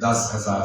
10,000,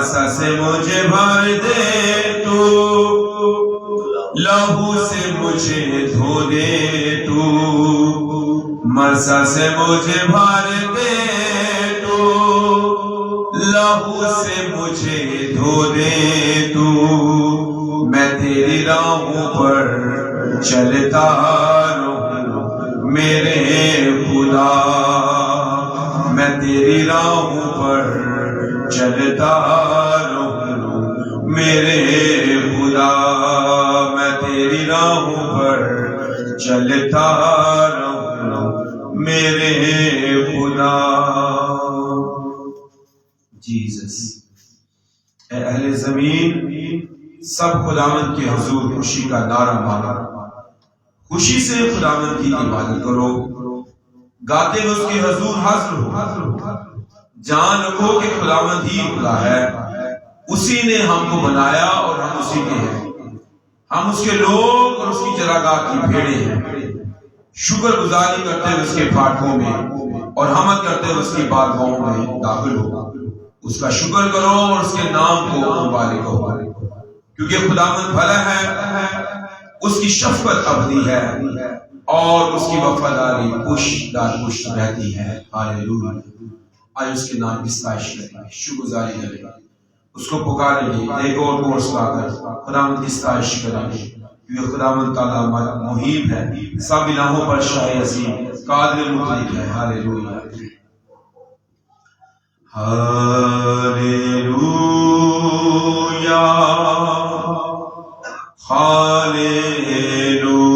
مسا سے مجھے بھر دے تو، لہو سے مجھے دھو دے تو، مسا سے مجھے بھر دے تو، لہو سے مجھے دھو دے تو، میں تیری راہوں پر چلتا رہوں میرے خدا، میں تیری راہوں پر چلتا رہوں میرے خدا، میں تیری راہوں پر چلتا رہوں میرے خدا۔ جیزس، اے اہل زمین، سب خداوند کے حضور خوشی کا نعرہ مارا، خوشی سے خداوند کی عبادت کرو، گاتے ہوئے اس کے حضور حاضر ہو، جان رکھو کہ خداوند ہی خدا ہے، اسی نے ہم کو بنایا اور ہم اسی کے ہیں، ہم اس کے لوگ اور اس کی چراگاہ کی بھیڑیں ہیں۔ شکر گزاری کرتے ہوئے اس کے پھاٹکوں میں اور حمد کرتے ہوئے اس کی بارگاہوں میں داخل ہو، اس کا شکر کرو اور اس کے نام کو مبارک ہو، کیونکہ خداوند بھلا ہے، اس کی شفقت ابدی ہے اور اس کی وفاداری پشت در پشت رہتی ہے۔ ہاللیلویہ۔ آئے اس کے نام کی ستائش کریں، شکر گزاری کریں، اس کو پکاریں گے، ایک اور کورس لا کر خداوند کی ستائش کریں گے، کیونکہ خداوند تعالیٰ محیب ہے، سب الہوں پر شاہ عظیم، قادر مطلق ہے۔ ہاللیلویہ، ہاللیلویہ، ہاللیلویہ،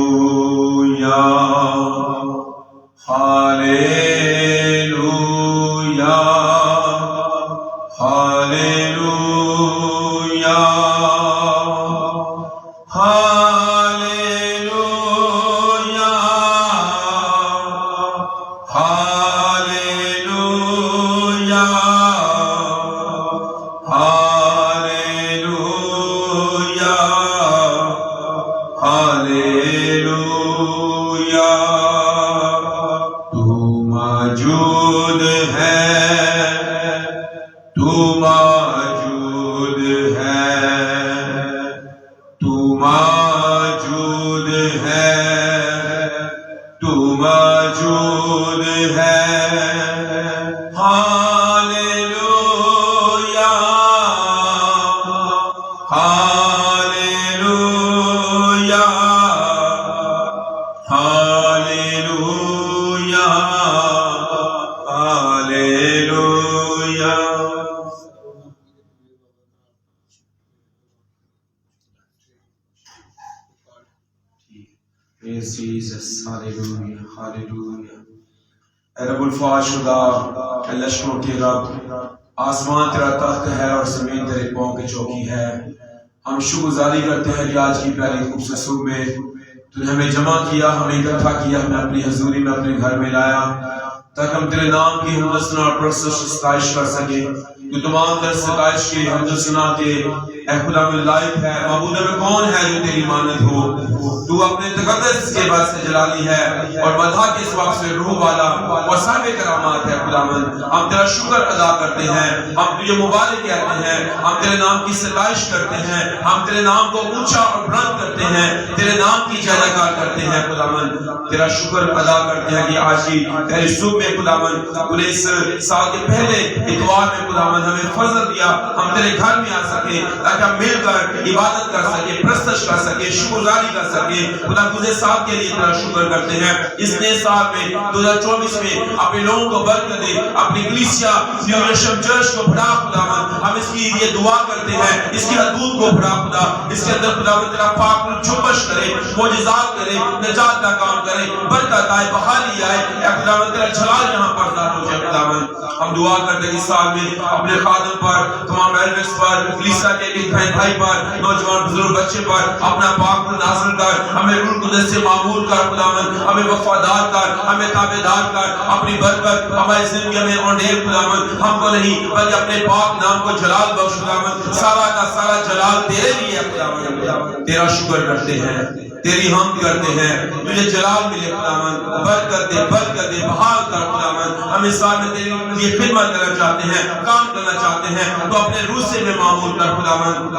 ہاللیلویہ، ہاللیلویہ، اے رب الفاظ خدا، اے لشکروں کے رب، آسمان تیرا تخت ہے اور زمین تیرے پاؤں کی چوکی ہے۔ ہم شکر گزاری کرتے ہیں کہ آج کی پیاری خوبصورت صبح میں تو نے ہمیں جمع کیا، ہمیں اکٹھا کیا، ہمیں اپنی حضوری میں اپنے گھر میں لایا تاکہ ہم تیرے نام کی حمد و ثنا اور پرستش ستائش کر سکیں۔ تو تمام در ستائش کے حمد و ثنا کے اے خدا میں لائق ہے، معبود میں کون ہے جو تیری مانند ہو؟ تو اپنے تقدس کے بعد سے جلالی ہے اور مدح کے سبب سے روح والا اور صاحب کرامات ہے۔ خداوند ہم تیرا شکر ادا کرتے ہیں، ہم تجھے مبارک کہتے ہیں، ہم تیرے نام کی ستائش کرتے ہیں، ہم تیرے نام کو اونچا اور بلند کرتے ہیں، تیرے نام کی جے جیکار کرتے ہیں۔ خداوند تیرا شکر ادا کرتے ہیں کہ آج کی پہلی صبح میں خداوند تو نے اس سال کے پہلے اتوار میں خداوند ہمیں فضل دیا، ہم تیرے گھر میں آ سکے تاکہ ہم مل کر عبادت کر سکے، پرستش کر سکے، شکرگزاری کر سکے۔ خدا گزرے سال کے لیے تیرا شکر کرتے ہیں، اس نئے سال میں 2024 میں اپنے لوگوں کو برکت دے، اپنی کلیسیا نیو یروشلم چرچ کو بڑھا خداوند، ہم اس کی یہ دعا کرتے ہیں، اس کی حدود کو بڑھا خدا، اس کے اندر خداوند تیرا پاک چھپش کرے، معجزات کرے، نجات کا کام کرے، برکت آئے، بحالی آئے، اے خداوند تیرا جلال یہاں پر ظاہر ہو جائے۔ خداوند ہم دعا کرتے ہیں اس سال میں اپنے خادم پر، تمام ایلویس پر، کلیسیا کے ایک بہن بھائی پر، نوجوان بزرگ بچے پر اپنا پاک نازل کر، ہمیں روح القدس سے معمور کر خداوند، ہمیں وفادار کر، ہمیں تابعدار کر، اپنی برکت ہماری زندگی میں اونڈیل خداوند، ہم کو نہیں بلکہ اپنے پاک نام کو جلال بخش خداوند، سارا کا سارا جلال تیرے لیے خداوند، تیرا شکر کرتے ہیں، تیری ہم کرتے ہیں، تجھے جلال ملے خداوند، برکت دے بحال کر خداوند۔ ہم اس سال میں تیری لیے خدمت کرنا چاہتے ہیں، کام کرنا چاہتے ہیں، تو اپنے روح سے میں معمول کر خداوند،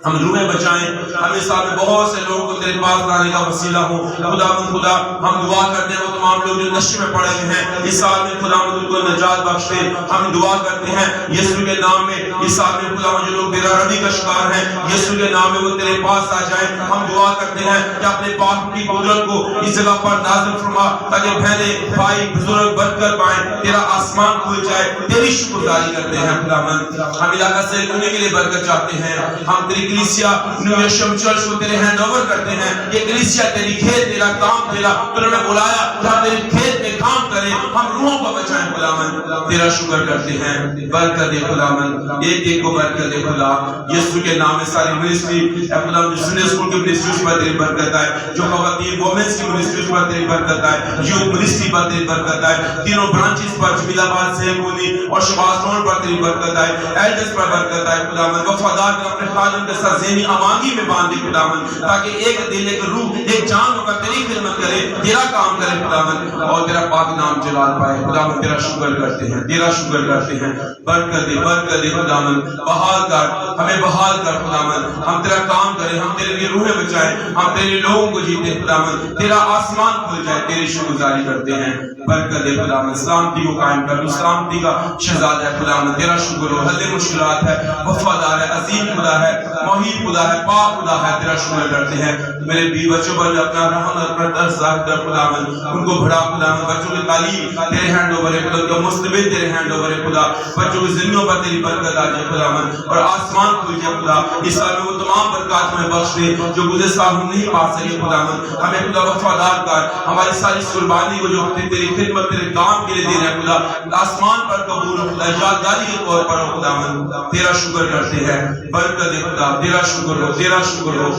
ہم روحیں بچائیں۔ ہم اس سال میں بہت سے لوگوں کو تیرے پاس لانے کا وسیلہ ہوں خداوند۔ خدا ہم دعا کرتے ہیں وہ تمام لوگ جو نشے میں پڑے ہوئے ہیں، اس سال میں خداوند ان کو نجات بخش دے۔ ہم دعا کرتے ہیں یسوع کے نام میں اس سال میں خداوند جو لوگ بے روی کا شکار ہیں، یسوع کے نام میں وہ تیرے پاس آ جائیں۔ ہم دعا کرتے ہیں کہ اپنے پاک کی قدرت کو اس جگہ پر نازل فرما، تاکہ بہنیں بھائی بزرگ برکت پائیں، تیرا آسمان کھل جائے۔ تیری شکرداری کرتے ہیں خداوند۔ ہم علاقہ سے کرنے کے لیے برکت چاہتے ہیں۔ ہم تیری کلیسیا نیو یشم چرچ کو تیرے ہینڈ اوور کرتے ہیں۔ یہ کلیسیا تیری کھیت، تیرا کام، تیرا تو نے بلایا کہ ہم تیری کھیت میں کام کریں، ہم روحوں کو بچائیں خداوند۔ تیرا شکر کرتے ہیں، برکت دے خداوند، ایک ایک کو برکت دے خدا۔ یسوع کے نام میں ساری منسٹری اے خداوند، جو سنڈے اسکول کی منسٹریز پر تیری برکت آئے، جو خواتین وومنس کی منسٹریز پر تیری برکت آئے، یوتھ منسٹری پر تیری برکت آئے، تینوں برانچز پر جمیل آباد، سہیبونی اور شباز روڈ پر تیری برکت آئے، ایلڈرز پر برکت آئے خداوند۔ وفادار کر اپنے خادم کے ساتھ ذہنی امانگی میں باندھ دے خداوند، تاکہ ایک دل، ایک روح، ایک جان ہو کر تیری خدمت کرے، تیرا کام کرے خداوند، اور تیرا پاک نام جلال پائے خداوند۔ تیرا شکر کرتے ہیں، تیرا شکر کرتے ہیں، برکت دے خداوند، بحال کر ہمیں، بحال کر خداوند۔ ہم تیرا کام کریں، ہم تیرے لیے روحیں بچائیں، ہم تیرے لوگوں کو جیتے خداوند، تیرا آسمان کھل جائے۔ تیری شکرگزاری کرتے ہیں، برکت دے خداوند، سلامتی کو قائم کر، تو سلامتی کا شہزاد ہے خداوند۔ تیرا شکر ہو، حل مشکلات ہے، وفادار ہے، عظیم خدا ہے، محیط خدا ہے، پاک خدا ہے۔ تیرا شکر کرتے ہیں، میرے بیوی بچوں پر اپنا رحم، اپنا درس ظاہر کر خداوند، ان کو بڑھا خداوند۔ بچوں کی تعلیم تیرے ہینڈ اوور ہے خدا، ان کا مستقبل تیرے ہینڈ اوور ہے خدا۔ بچوں کی زندگیوں پر تیری برکت آ جائے خداوند، اور آسمان کھل جائے خدا۔ اس سال میں وہ تمام برکات ہمیں بخش دے جو گزشتہ سال ہم نہیں پا سکے خداوند۔ ہمیں خدا وفادار کر، ہماری ساری قربانی کو جو تیری خدمت، تیرے کام کے لیے دے رہے ہیں خدا، آسمان پر قبول ہو خدا، یادگاری کے طور پر ہو خداوند۔ تیرا شکر کرتے ہیں، برکت دے خدا، تیرا شکر ہو، تیرا شکر ہو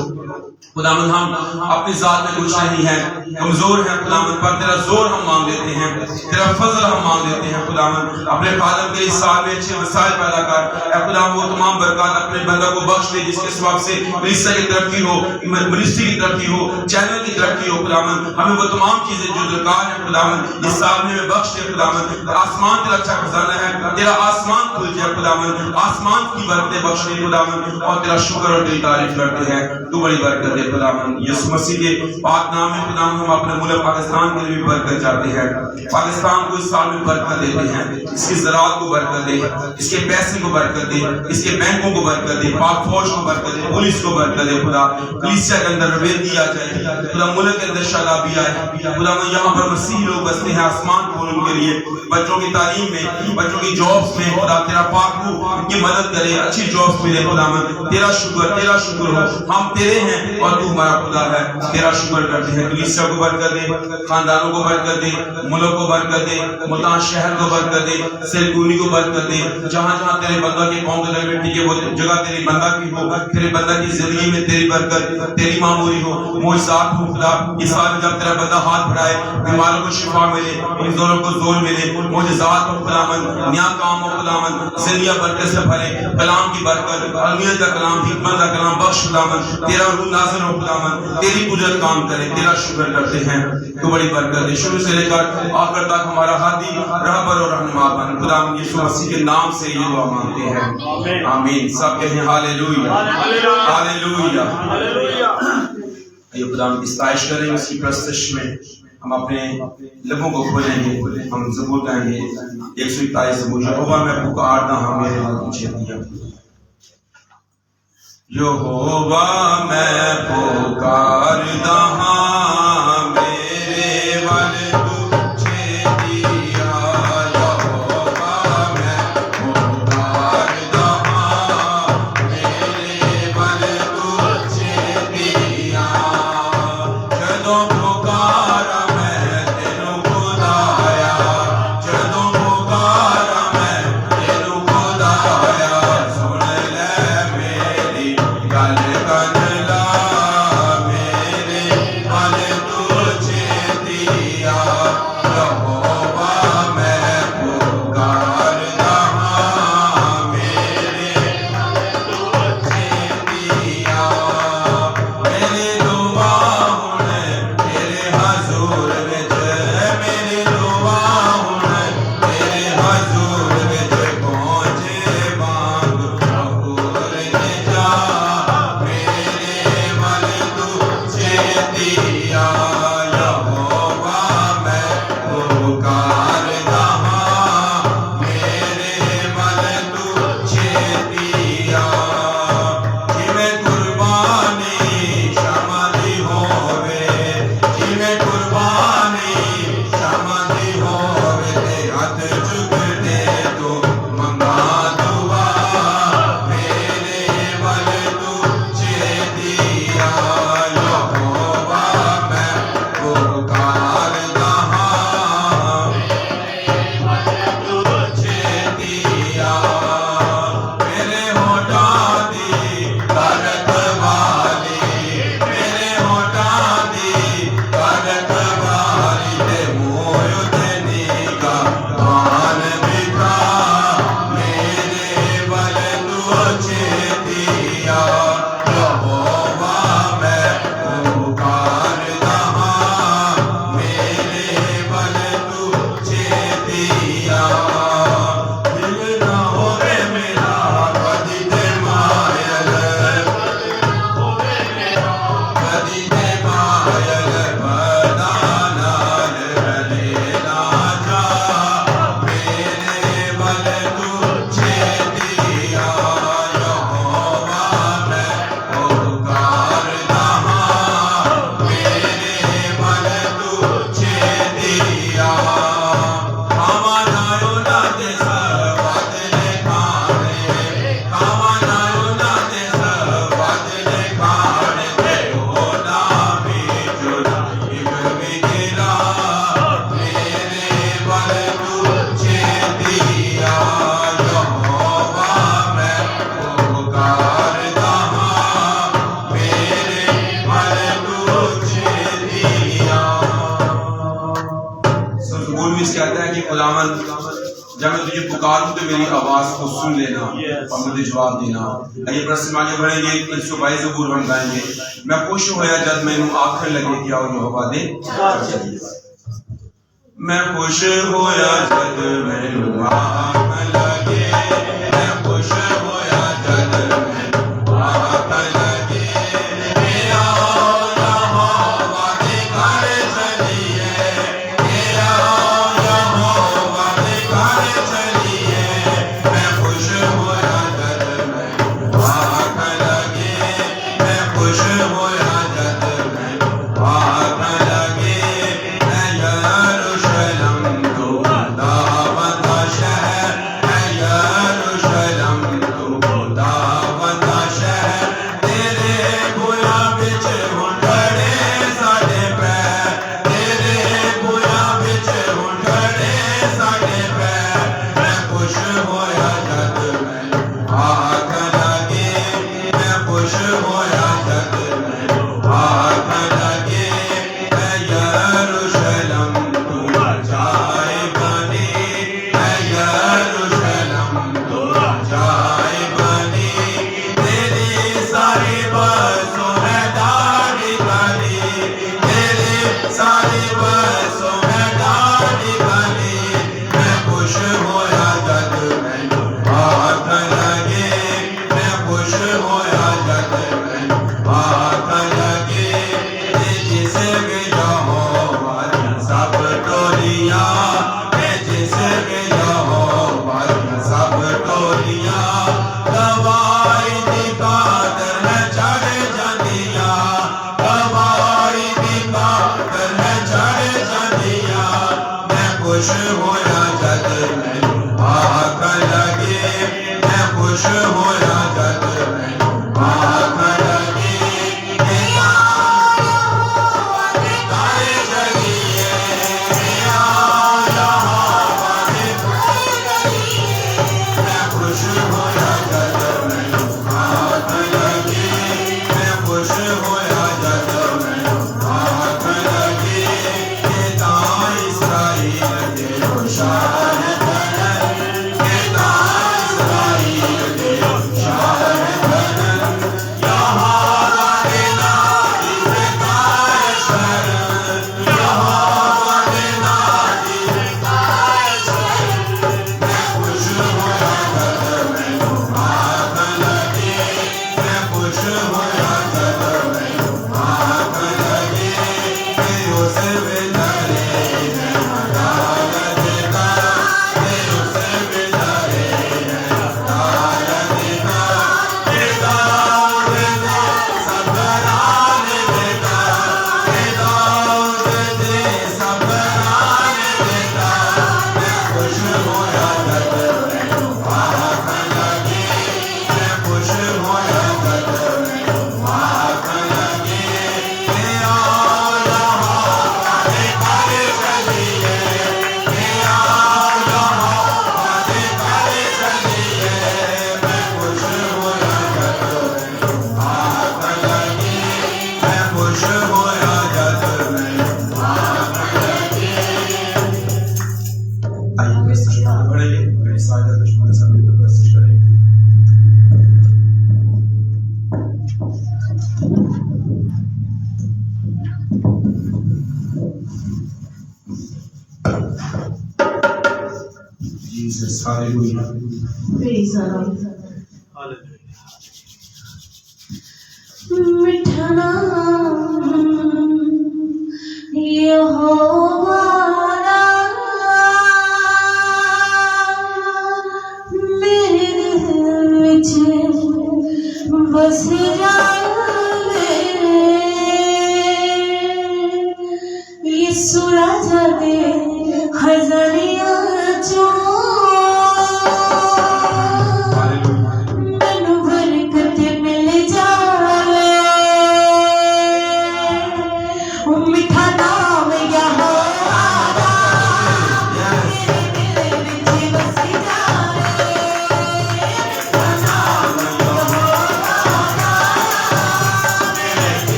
خداوند۔ ہم اپنی ذات میں کچھ نہیں ہے، کمزور ہیں خداوند، پر تیرا زور ہم مانگ لیتے ہیں، تیرا فضل ہم مانگ لیتے ہیں خداوند۔ اپنے خادم کے اس سال میں اچھے وسائل پیدا کر اے خداوند، وہ تمام برکات اپنے بندہ کو بخش دے جس کے سبب سے کلیسیا کی ترقی ہو، منسٹری کی ترقی ہو، چینل کی ترقی ہو خداوند۔ ہمیں وہ تمام چیزیں جو درکار ہیں خداوند، اس سال میں ہمیں بخش دے خداوند۔ آسمان تیرا اچھا خزانہ ہے، تیرا آسمان کھل جائے خداوند، آسمان کی برکتیں بخش دے خداوند، اور تیرا شکر اور تیری تعریف کرتے ہیں۔ تو بڑی برکت دے خداوند، یسوع مسیح کے پاک نام میں خداوند ہم اپنے ملک پاکستان کے لیے بھی برکت چاہتے ہیں۔ پاکستان کو اس سال میں برکت دیتے ہیں، اس کی زراعت کو برکت دے، اس کے پیسے کو برکت دے، اس کے بینکوں کو برکت دے، پاک فوج کو برکت دے، پولیس کو برکت دے خدا۔ کلیسیا کے اندر رویدگی آ جائے خدا، ملک کے اندر شادابی آئے خدا۔ یہاں پر مسیحی لوگ بستے ہیں، آسمان کھول ان کے لیے، بچوں کی تعلیم میں، بچوں کی جابس میں خدا تیرا پاک روح ان کی مدد کرے، اچھی جابس ملے خداوند۔ تیرا شکر ہو، ہم تیرے ہیں اور تو ہمارا خدا ہے۔ تیرا شکر کرتے ہیں، کلیسیا کو برکت دے، خاندانوں کو برکت دے، ملک کو برکت دے، ملتان شہر کو برکت دے، سیلگونی کو برکت دے۔ جہاں جہاں تیرے بندہ کے پاؤں کے در میں ٹکے، وہ جگہ تیری بندہ کی ہو، تیرے بندہ کی زندگی میں تیری برکت، تیری معمولی ہو، معجزات ہو خدا۔ اس سال میں جب تیرا بندہ ہاتھ بڑھائے، بیماروں کو شفا ملے، کمزوروں کو زور ملے، معجزات ہو خداوند، نیا کام ہو خداوند، زندگیاں برکت سے بھرے، کلام کی برکت، علمیت کا کلام، حکمت کا کلام بخش خداوند۔ تیرا روح نازل ہو خداوند، تیری قدرت کام کرے۔ تیرا شکر کرتے ہیں، تو بڑی برکت ہے۔ شروع سے لے کر آخر تک ہمارا ہادی، رہبر اور رہنما بن خداوند یسوع مسیح کے نام سے یہ دعا مانگتے ہیں، آمین۔ سب کہیں ہالیلویا، ہالیلویا۔ یہ خداوند کی ستائش کریں، اس کی پرستش میں ہم اپنے لبوں کو کھولیں گے، ہم زبور گائیں گے 141 زبور۔ یہوہ میں پکارتا ہوں، میرے حال تجھے دیا۔ یہوہ میں پکارتا ہوں، میرے ول تجھے دیا۔ یہوہ میں پکارتا ہوں، میرے ول تجھے دیا۔ جدوں پکارا میں تینوں خدایا، جدوں پکارا میں تینوں خدایا، سن لے میری گل کن لا، میرے خداوند جب میں تجھے پکاروں تو میری آواز کو سن لینا اور مجھے جواب دینا. آئیے پرسمانی بڑھیں گے 122 زبور ہم گائیں گے. میں خوش ہویا جب میں نوں آخر لگے کیا اور یہوہ دے میں خوش ہویا جب میں نوں آخر لگے میں خوش ہویا جب میں نوں آخر لگے میٹھا نام یہوہ میرے دل وچ بس جاوے یسوع راجا دے خزانیاں چوں Yes,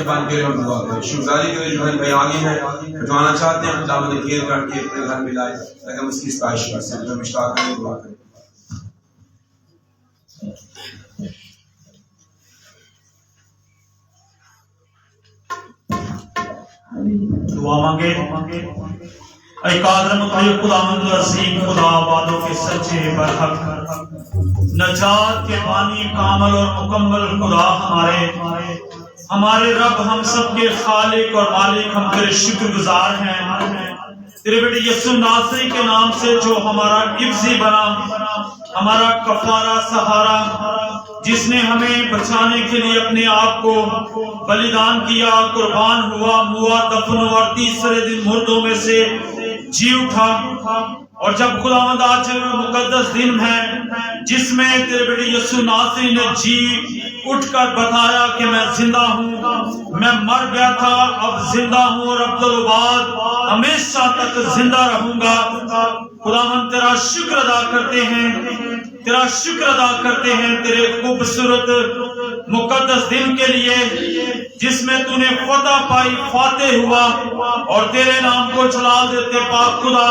بند کریں اور دعا کریں. شکرگزاری کریں جو بھائی آگے ہیں جو آنا چاہتے ہیں خدا مجھے گھیر کر کے اپنے گھر میں لائے تاکہ ہم اس کی ستائش کر سکیں. جو مشتاق کریں دعا کریں. دعا مانگے. اے قادر مطلب خداوند عظیم خدا وعدوں کے سچے برحق نجات کے بانی کامل اور مکمل خدا ہمارے رب ہم سب کے خالق اور مالک ہم تیرے شکر گزار ہیں تیرے بیٹے یسوع ناصری کے نام سے جو ہمارا عفظی بنا ہمارا کفارہ سہارا جس نے ہمیں بچانے کے لیے اپنے آپ کو بلیدان کیا قربان ہوا دفن ہوا اور تیسرے دن مردوں میں سے جی اٹھا. اور جب خداوند آج مقدس دن ہے جس میں تیرے بیٹے یسوع ناصری نے جی اٹھ کر بتایا کہ میں زندہ ہوں میں مر گیا تھا اب زندہ ہوں اور عبدالعباد ہمیشہ تک زندہ رہوں گا. خداوند تیرا شکر ادا کرتے ہیں تیرے خوبصورت مقدس دن کے لیے جس میں تو نے فتح پائی فاتح ہوا اور تیرے نام کو جلال دیتے پاک خدا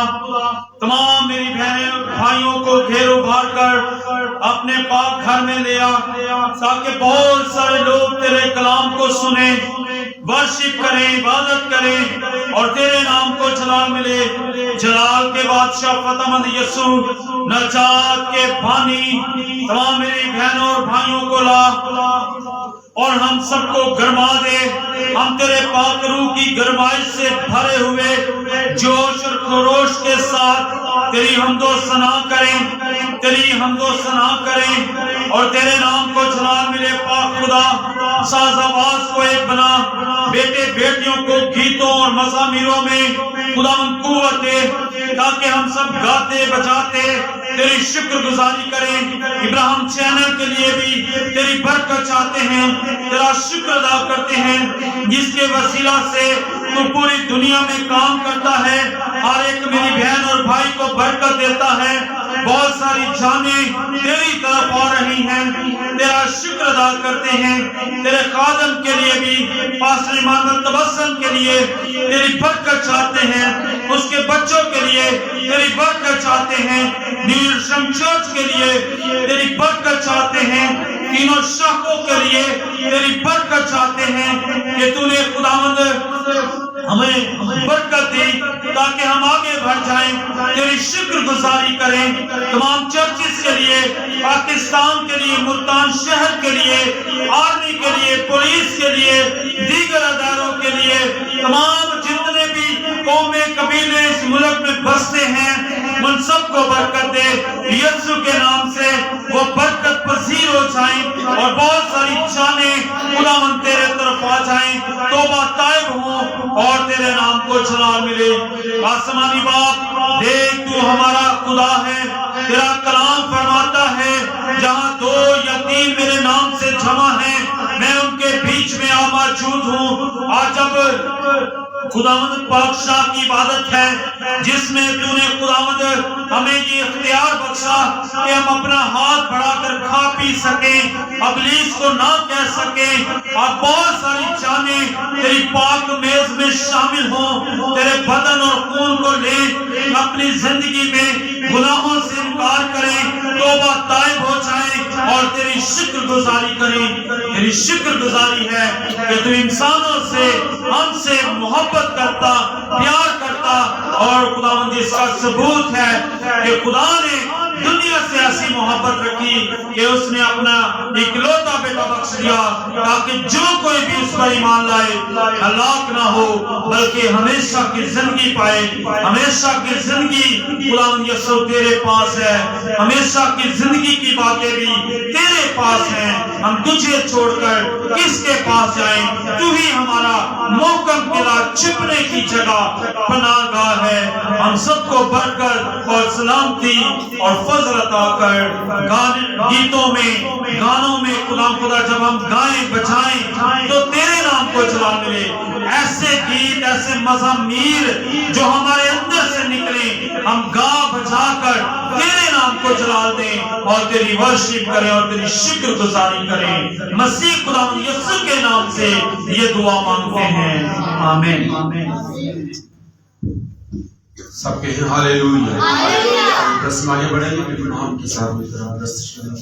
تمام میری بہنیں بھائیوں کو گھیرو بھار کر اپنے پاک گھر میں لیا تاکہ بہت سارے لوگ تیرے کلام کو سنیں ورشپ کریں عبادت کریں اور تیرے نام کو جلال ملے. جلال کے بادشاہ فتح مند یسوع نجات کے بانی تمام میری بہنوں اور بھائیوں کو لا اور ہم سب کو گرما دے. ہم تیرے پاک روح کی گرمائش سے بھرے ہوئے جوش اور خروش کے ساتھ تیری حمد و ثنا کریں اور تیرے نام کو جلال ملے. پاک خدا ساز آواز کو ایک بنا بیٹے بیٹیوں کو گیتوں اور مزامیروں میں خداوند قوت دے تاکہ ہم سب گاتے بجاتے تیری شکر گزاری کریں. ابراہیم چینل کے لیے بھی تیری برکت چاہتے ہیں تیرا شکر ادا کرتے ہیں جس کے وسیلہ سے تو پوری دنیا میں کام کرتا ہے ہر ایک میری بہن اور بھائی کو برکت دیتا ہے. بہت ساری جانیں تیری طرف آ رہی ہیں تیرا شکر ادا کرتے ہیں. تیرے خادم کے لیے بھی پاسٹر ایمانویل تبسم کے لیے تیری برکت چاہتے ہیں اس کے بچوں کے لیے تیری برکت چاہتے ہیں نیو یرشم چرچ کے لیے تیری برکت چاہتے ہیں تینوں شاخوں کے لیے تیری برکت چاہتے ہیں کہ تو نے خداوند ہمیں برکت دی تاکہ ہم آگے بڑھ جائیں تیری شکر گزاری کریں. تمام چرچز کے لیے پاکستان کے لیے ملتان شہر کے لیے آرمی کے لیے پولیس کے لیے دیگر اداروں کے لیے تمام جتنے بھی قومیں قبیلے اس ملک میں بستے ہیں ان سب کو برکت دے. یسوع کے نام سے وہ برکت پذیر ہو جائیں اور بہت ساری جانیں خداوند تیرے طرف آ جائیں توبہ طائب ہوں اور تیرے نام کو جلال ملے. آسمانی باپ دیکھ تو ہمارا خدا ہے تیرا کلام فرماتا ہے جہاں 2 یا 3 میرے نام سے جمع ہیں میں ان کے بیچ میں موجود ہوں. آج جب خداوند پادشاہ کی عبادت ہے جس میں تو نے خداوند ہمیں یہ اختیار بخشا کہ ہم اپنا ہاتھ بڑھا کر کھا پی سکیں ابلیس کو نہ کہہ سکیں اور بہت ساری جانیں تیری پاک میز میں شامل ہوں تیرے بدن اور خون کو لیں اپنی زندگی میں گناہوں سے انکار کریں توبہ طائب ہو جائیں اور تیری شکر گزاری کریں. تیری شکر گزاری ہے کہ تو انسانوں سے ہم سے محبت کرتا پیار کرتا اور خداوند اس کا ثبوت ہے کہ خدا نے دنیا سے ایسی محبت رکھی کہ اس نے اپنا اکلوتا بیٹا بخش دیا تاکہ جو کوئی بھی اس پر ایمان لائے ہلاک نہ ہو بلکہ ہمیشہ کی زندگی پائے. ہمیشہ کی زندگی خداوند یسوع تیرے پاس ہے ہمیشہ کی زندگی کی باتیں بھی تیرے پاس ہیں. ہم تجھے چھوڑ کر کس کے پاس جائیں تو ہی ہمارا محکم قلعہ چھپنے کی جگہ پناہ گاہ ہے. ہم سب کو برکت اور سلامتی اور فضل عطا کر گیتوں میں گانوں میں خدا جب ہم گائیں بجائیں تو تیرے نام کو جلال ملے. ایسے گیت ایسے مزامیر جو ہمارے اندر سے نکلیں ہم گا بجا کر تیرے نام کو کو جلال دیں اور تیری ورشپ کریں اور تیری شکر گزاری کریں. مسیح خداوند یسوع کے نام سے یہ دعا مانگتے ہیں, آمین. سب کہیں ہالےلویا. رسم آگے بڑھیں گے پھر نام کے ساتھ مل کر رست کریں.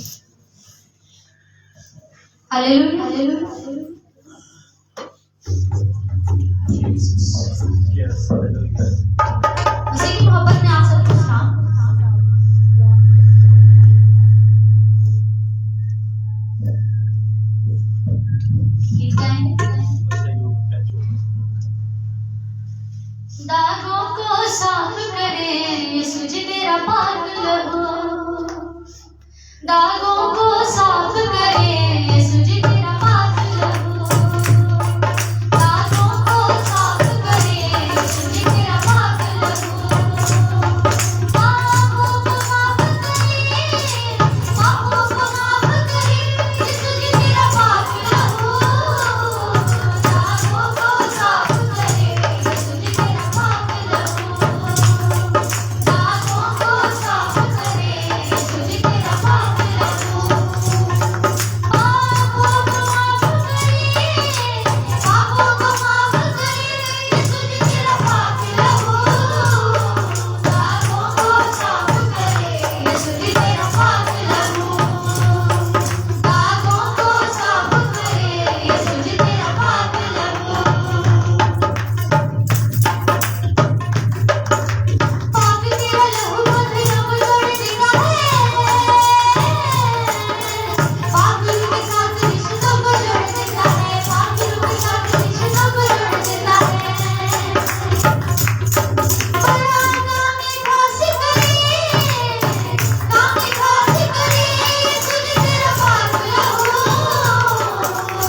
ہالےلویا. مسیح کی محبت میں آپ سب کو سلام. گیت گائیں گے. داغوں کو صاف کرے یسوع جی تیرا پاک لہو. داغوں کو صاف کرے یسوع جی تیرا پاک لہو. داغوں کو صاف کرے یسوع جی تیرا پاک لہو. پاپوں کو معاف کرے, پاپوں کو معاف کرے یسوع جی تیرا پاک لہو. داغوں کو صاف کرے یسوع جی تیرا پاک لہو. داغوں کو صاف کرے یسوع جی تیرا پاک لہو. پاپوں کو معاف کرے, پاپوں کو معاف کرے یسوع جی تیرا پاک لہو. داغوں کو صاف کرے یسوع جی تیرا پاک لہو. داغوں کو صاف کرے یسوع جی تیرا پاک لہو. پاک تیرا لہو بدریوں کو جوڑ دیتا ہے. پاک روح کے ساتھ رشتوں کو جوڑ دیتا ہے. پاک روح کے ساتھ رشتوں کو جوڑ دیتا ہے. بڑا کام خاص کرے, کام خاص کرے یسوع جی تیرا پاک لہو.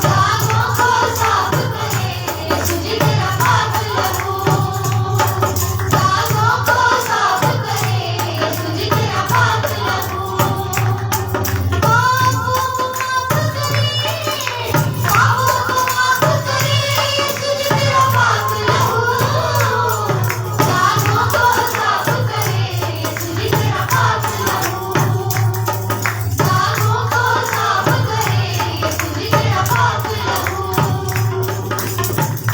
داغوں کو صاف کرے یسوع جی تیرا پاک لہو. داغوں کو صاف کرے یسوع جی تیرا پاک لہو. پاپوں کو معاف کرے, پاپوں کو معاف کرے یسوع جی تیرا پاک لہو. داغوں کو صاف کرے یسوع جی تیرا پاک لہو. داغوں کو صاف کرے یسوع جی تیرا پاک لہو.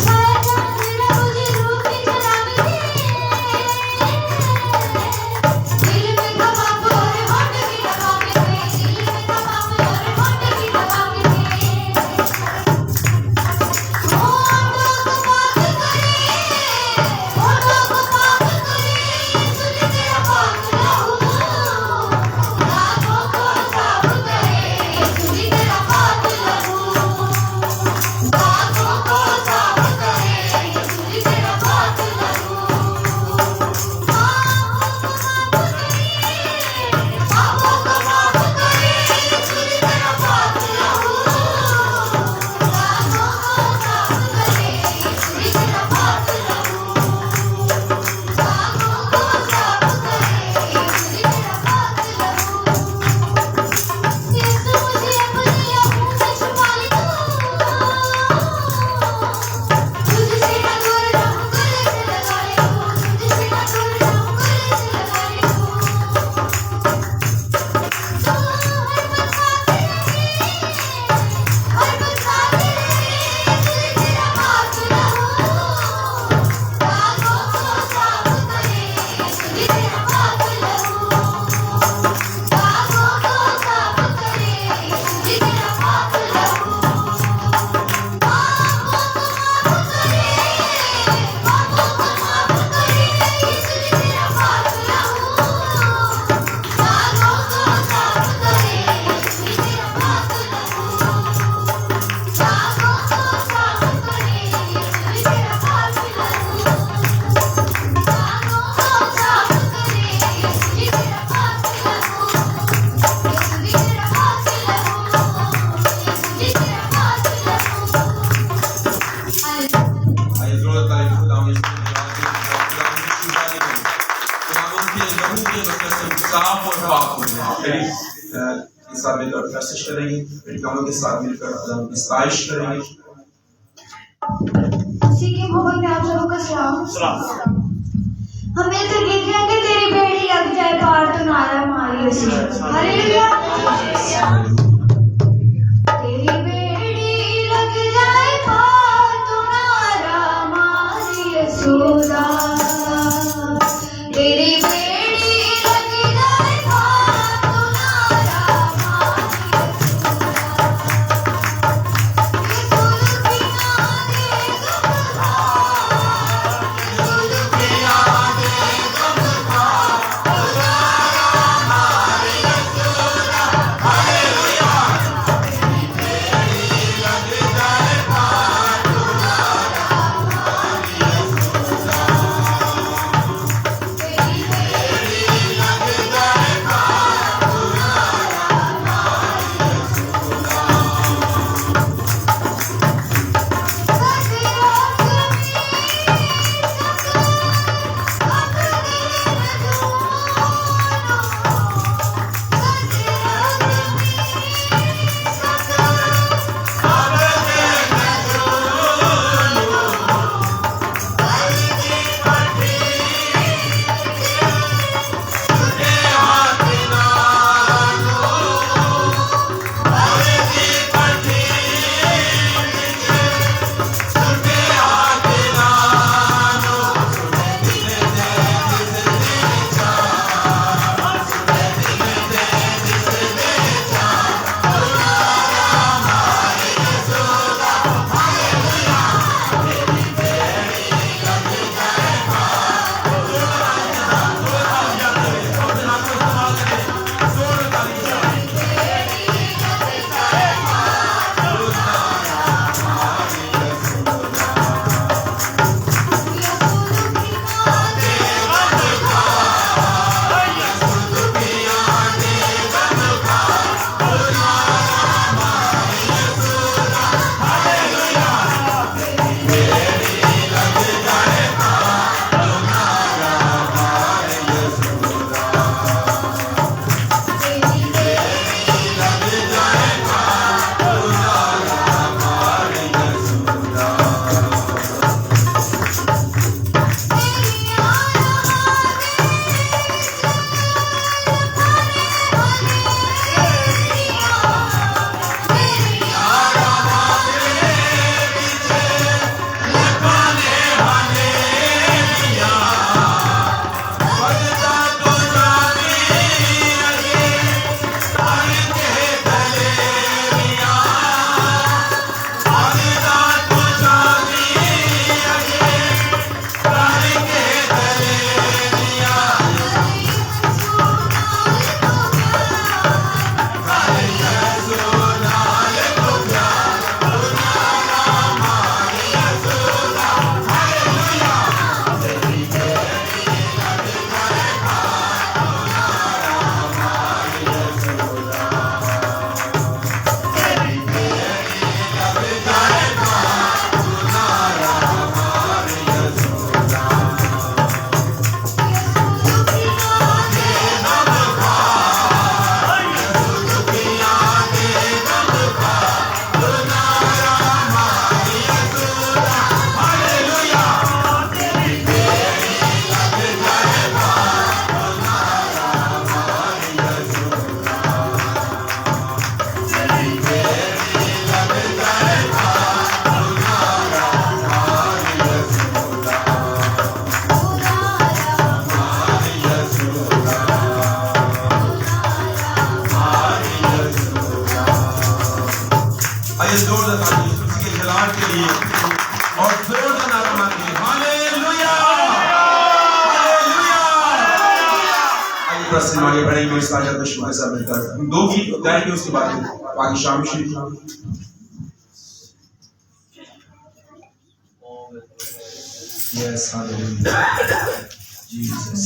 شیطان تیرا مجھے روح کی جلال دے, دل میں کباب اور ہونٹ کی کباب دے, دل میں کباب اور ہونٹ کی کباب دے. ہونٹوں کو پاک کرے, ہونٹوں کو پاک کرے یسوع جی تیرا پاک لہو. داغوں کو صاف کرے یسوع جی تیرا پاک لہو. داغوں کو صاف کرے یسوع جی تیرا پاک لہو. پاپوں کو معاف کرے, پاپوں کو معاف کرے یسوع جی تیرا پاک لہو. داغوں کو صاف کرے یسوع جی تیرا پاک لہو. داغوں کو صاف کرے یسوع جی تیرا پاک لہو. یسوع مجھے اپنی آنکھوں میں چھپا لے تو, تجھ سے نہ دور رہوں گلے سے لگا لے تو, تجھ سے نہ دور رہوں گلے سے لگا لے تو. تو ہر پل ساتھ رہے, ہر پل ساتھ رہے یسوع جی تیرا پاک لہو. داغوں کو صاف کرے یسوع جی تیرا پاک لہو. داغوں کو صاف کرے یسوع جی تیرا پاک لہو. پاپوں کو معاف کرے, پاپوں کو معاف کرے یسوع جی تیرا پاک لہو. داغوں کو صاف کرے یسوع جی تیرا پاک لہو. داغوں کو صاف کرے یسوع جی تیرا پاک لہو. داغوں کو صاف کرے یسوع جی تیرا پاک لہو. یسوع جی تیرا پاک لہو. یسوع جی تیرا پاک لہو. آئیے ضرورت کریں خداوند یسوع کی خداوند کے لہو کے وسیلے سے صاف اور پاک ہو جائیں. پھر اس ساتھ مل کر پرستش کریں گے, پھر کاموں کے ساتھ مل کر خداوند کی ستائش کریں گے. مسیح کی محبت میں آپ سب کا سلام. سلام. ہمیں تو گیت گائیں گے, تیری بیڑی لگ جائے پار تو نعرہ ماری یسوع. دس دن آگے بڑھیں گے ساجد بشمہ کے ساتھ مل کر. ہم 2 گیت گائیں گے، اس کے بعد باقی شام شریف. Yes, hallelujah. Jesus.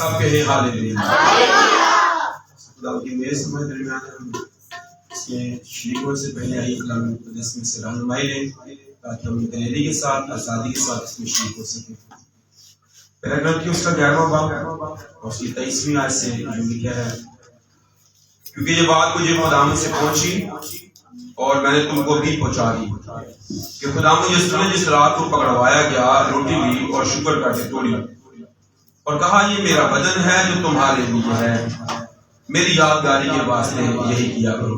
سب کہیں ہاللیلویا۔ خدا کی میرے سمجھ درمیان ہم اس میں شریک ہونے سے پہلے آئی کلام مقدس میں سے رہنمائی لیں تاکہ ہم دلیری کے ساتھ آزادی کے ساتھ اس میں شریک ہو سکیں۔ پیراگراف کی اس کا 11واں باب اور اس کی 23ویں آیت سے جو لکھا ہے، کیونکہ یہ بات مجھے خداوند سے پہنچی اور میں نے تم کو بھی پہنچا دی کہ خداوند یسوع نے جس رات کو پکڑوایا گیا روٹی لی اور شکر کر کے توڑی اور کہا یہ میرا بدن ہے جو تمہارے لیے ہے، میری یادگاری کے واسطے یہی کیا کرو۔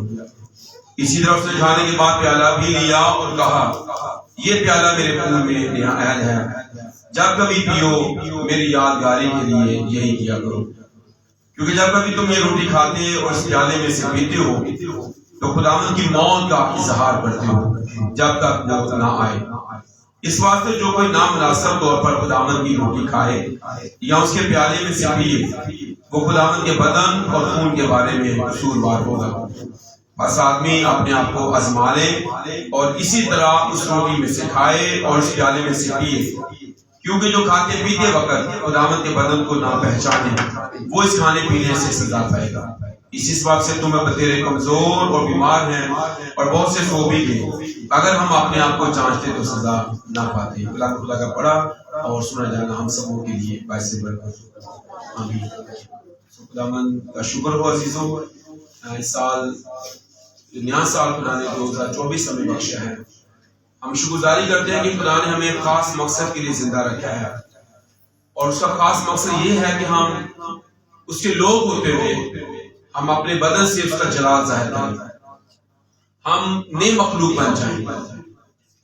اسی طرح اس نے کھانے کے بعد پیالہ بھی لیا اور کہا یہ پیالہ میرے خون میں نیا عہد ہے، جب کبھی پیو میری یادگاری کے لیے یہی کیا کرو۔ کیونکہ جب کبھی تم یہ روٹی کھاتے اور اس پیالے میں سے پیتے ہو تو خداوند کی موت کا اظہار کرتے ہو جب تک وہ نہ آئے۔ اس واسطے جو کوئی نامناسب طور پر خداوند کی روٹی کھائے یا اس کے پیالے میں سے پیے وہ خداوند کے بدن اور خون کے بارے میں قصوروار ہوگا۔ بس آدمی اپنے آپ کو آزما لے اور اسی طرح اس روٹی میں سے کھائے اور اس پیالے میں سے پیے، کیونکہ جو کھاتے پیتے وقت خداوند کے بدن کو نہ پہچانے وہ اس کھانے پینے سے سزا پائے گا۔ اسی سبب سے تم بتیرے کمزور اور بیمار ہیں اور بہت سے سو بھی گئے، اگر ہم اپنے آپ کو جانچتے تو سزا نہ پاتے۔ کلام خدا کا پڑھا اور سنا جانا ہم سبوں کے لیے باعث برکت۔ آمین۔ خداوند کا شکر ہو عزیزوں، اس سال نیا سال خدا نے 2024 ہمیں بخشا ہے۔ ہم شکر گزاری کرتے ہیں کہ خدا نے ہمیں ایک خاص مقصد کے لیے زندہ رکھا ہے، اور اس کا خاص مقصد یہ ہے کہ ہم اس کے لوگ ہوتے ہوئے ہم اپنے بدن سے اس کا جلال ظاہر کریں، ہم نئے مخلوق بن جائیں۔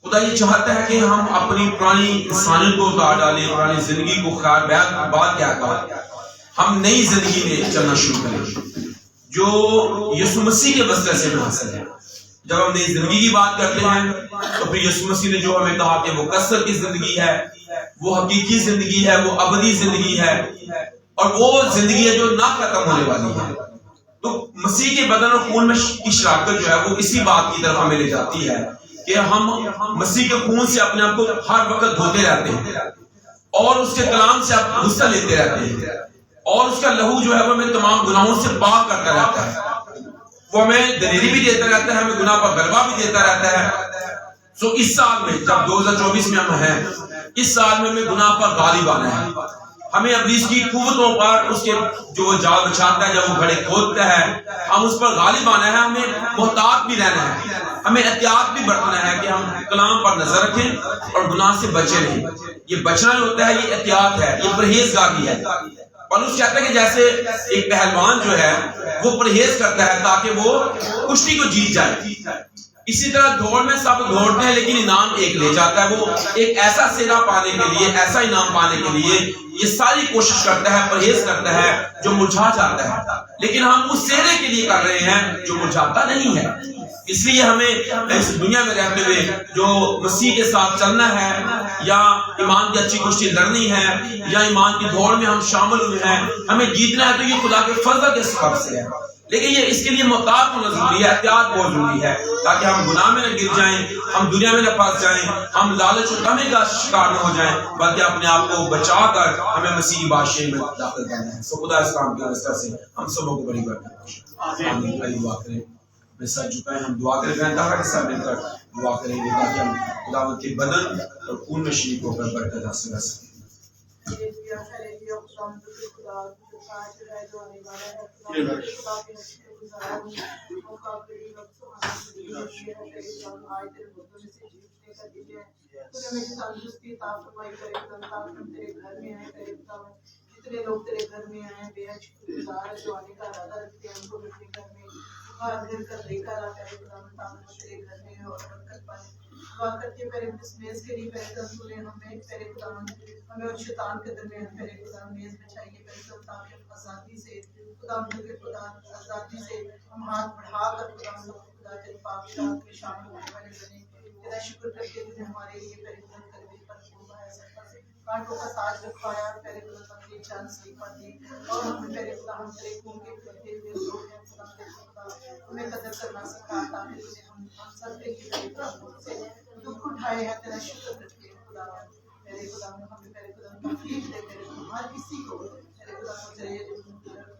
خدا یہ چاہتا ہے کہ ہم اپنی پرانی انسانیت کو اتار ڈالیں، پرانی زندگی کو بات کیا ہم نئی زندگی میں چلنا شروع کریں جو یسوع مسیح کے وسیلے سے حاصل ہے۔ جب ہم نئی زندگی کی بات کرتے ہیں تو پھر یسوع مسیح نے جو ہمیں کہا کہ وہ کثرت کی زندگی ہے، وہ حقیقی زندگی ہے، وہ ابدی زندگی ہے، اور وہ زندگی ہے جو نہ ختم ہونے والی ہے۔ تو مسیح کے بدن اور خون میں کی شراکت جو ہے وہ اسی بات کی طرف ہمیں لے جاتی ہے کہ ہم مسیح کے خون سے اپنے آپ کو ہر وقت دھوتے رہتے ہیں اور اس کے کلام سے آپ غسل لیتے رہتے ہیں، اور اس کا لہو جو ہے وہ ہمیں تمام گناہوں سے پاک کرتا رہتا ہے، وہ ہمیں دلیری بھی دیتا رہتا ہے، ہمیں گناہ پر غلبہ بھی دیتا رہتا ہے۔ سو اس سال میں جب 2024 میں ہم ہیں، اس سال میں ہمیں گناہ پر غالب آنا ہے، ہمیں ابلیس کی قوتوں پر اس کے جو وہ جال بچھاتا ہے، جب وہ گھڑے کھودتا ہے، ہم اس پر غالب آنا ہے، ہمیں محتاط بھی رہنا ہے، ہمیں احتیاط بھی برتنا ہے کہ ہم کلام پر نظر رکھیں اور گناہ سے بچے نہیں۔ یہ بچنا جو ہوتا ہے یہ احتیاط ہے، یہ پرہیزگاری ہے۔ پولس کہتا ہے کہ جیسے ایک پہلوان جو ہے وہ پرہیز کرتا ہے تاکہ وہ کشتی کو جیت جائے، اسی طرح دوڑ میں سب دوڑتے ہیں لیکن انعام ایک لے جاتا ہے۔ وہ ایک ایسا سیرا پانے کے لیے، ایسا انعام پانے کے لیے یہ ساری کوشش کرتا ہے، پرہیز کرتا ہے جو مرجھا جاتا ہے، لیکن ہم اس سیرے کے لیے کر رہے ہیں جو مرجھاتا نہیں ہے۔ اس لیے ہمیں اس دنیا میں رہتے ہوئے جو مسیح کے ساتھ چلنا ہے، یا ایمان کی اچھی کشتی لڑنی ہے، یا ایمان کی دوڑ میں ہم شامل ہوئے ہیں، ہمیں جیتنا ہے، تو یہ خدا کے فضل کے سبب سے ہے، لیکن یہ اس کے لیے محتاط ہونا ضروری ہے، احتیاط بہت ضروری ہے تاکہ ہم گناہ میں نہ گر جائیں، ہم دنیا میں نہ پھنس جائیں، ہم لالچ و طمع کا شکار نہ ہو جائیں، بلکہ اپنے آپ کو بچا کر ہمیں مسیحی بادشاہی میں داخل کرنا ہے۔ سو خدا اس کام کی وجہ سے ہم سبوں کو بڑی برکت بخشے۔ آمین۔ آئیے دعا کریں، میں سر جھکائیں، ہم دعا کریں، دعا کے ساتھ مل کر دعا کریں گے تاکہ ہم خداوند کے بدن اور خون میں شریک ہو کر برکت حاصل کر سکیں۔ جتنے لوگ تیرے گھر میں آئے بے حد شکرگزار جو آنے کا ارادہ رکھتے ہیں ان کو اپنے گھر میں حاضر کر لے کر آ کرے تیرے گھر میں اور برکت پائے۔ دعا کرتے ہیں پہلے اس میز کے لیے پہلے تو نے ہمیں پہلے خدا ہمیں اور شیطان کے درمیان پہلے خدا میز بچائیے پہلے تو تاکہ آزادی سے خدا کے خدا آزادی سے ہم ہاتھ بڑھا کر خدا کے پاک شان میں شامل ہونے والے بنے۔ تیرا شکر کرتے ہیں ہمارے لیے پہلے خدا کلمے پر چھوڑا ہے کانٹوں کا تاج رکھوایا پہلے خدا اپنی جان سلیپا دی اور ہمیں پہلے خدا ہم تیرے خون کے کرتے ہوئے لوگ ہیں خدا ہمیں قدر کرنا سکھا تاکہ تجھے ہم سب کے لیے دکھ اٹھائے ہیں۔ تیرا شکر کرتے ہیں خدا میرے خدا ہمیں پہلے خدا تکلیف دے میرے ہر کسی کو میرے خدا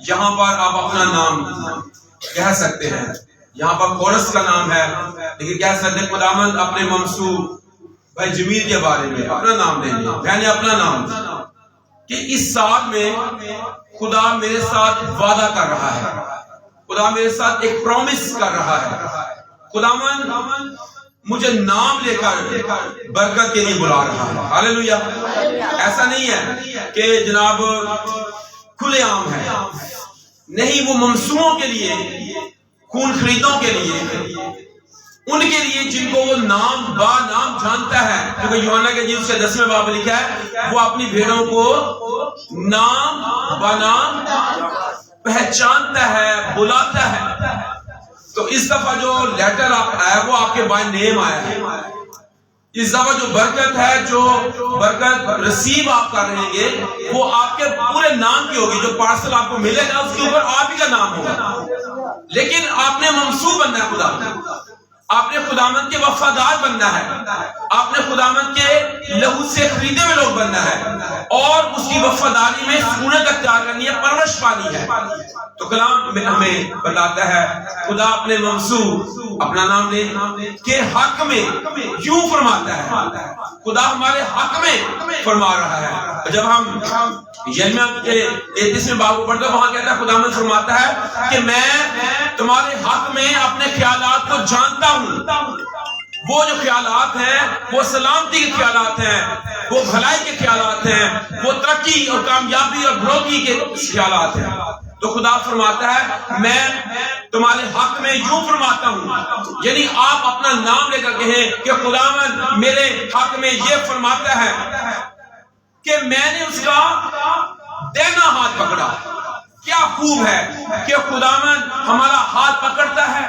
یہاں پر آپ اپنا نام کہہ سکتے ہیں. یہاں پر کورس کا نام ہے لیکن کہہ سکتے ہیں خداوند اپنے ممسوح بھائی جمیل کے بارے میں اپنا نام لیں گے. میں نے اپنا نام کہ اس سال میں خدا میرے ساتھ وعدہ کر رہا ہے, خدا میرے ساتھ ایک پرومس کر رہا ہے. خداوند مجھے نام لے کر برکت کے لیے بلا رہا ہے. ہاللیلویہ. ایسا نہیں ہے کہ جناب کھلے عام ہے, نہیں, وہ ممسوحوں کے لیے, خون خریدوں کے لیے, ان کے لیے جن کو وہ نام با نام جانتا ہے. کیونکہ یوحنا کے انجیل سے 10ویں باب لکھا ہے وہ اپنی بھیڑوں کو نام با نام پہچانتا ہے, بلاتا ہے. تو اس دفعہ جو لیٹر آیا وہ آپ کے بائی نیم آیا ہے. اس دفعہ جو برکت ہے, جو برکت ریسیو آپ کر رہے گے وہ آپ کے پورے نام کی ہوگی. جو پارسل آپ کو ملے گا اس کے اوپر آپ ہی کا نام ہوگا. لیکن آپ نے ممسوح بننا ہے خدا, آپ نے خداوند کے وفادار بننا ہے, آپ نے خداوند کے لہو سے خریدے ہوئے لوگ بننا ہے اور اس کی وفاداری میں سکونت اختیار کرنی ہے, پرورش پانی ہے. تو کلام میں ہمیں بتاتا ہے خدا اپنے ممسوح اپنا نام لے کے حق میں یوں فرماتا ہے. خدا ہمارے حق میں فرما رہا ہے. جب ہم یرمیہ کے 33ویں باب کو پڑھتے ہیں وہاں کہتا ہے خداوند فرماتا ہے کہ میں تمہارے حق میں اپنے خیالات کو جانتا ہوں. وہ جو خیالات ہیں وہ سلامتی کے خیالات ہیں, وہ بھلائی کے خیالات ہیں, وہ ترقی اور کامیابی اور بڑھوتری کے خیالات ہیں. تو خدا فرماتا ہے میں تمہارے حق میں یوں فرماتا ہوں, یعنی آپ اپنا نام لے کر کہیں کہ خداوند میرے حق میں یہ فرماتا ہے کہ میں نے اس کا دینا ہاتھ پکڑا. کیا خوب ہے کہ خداوند ہمارا ہاتھ پکڑتا ہے.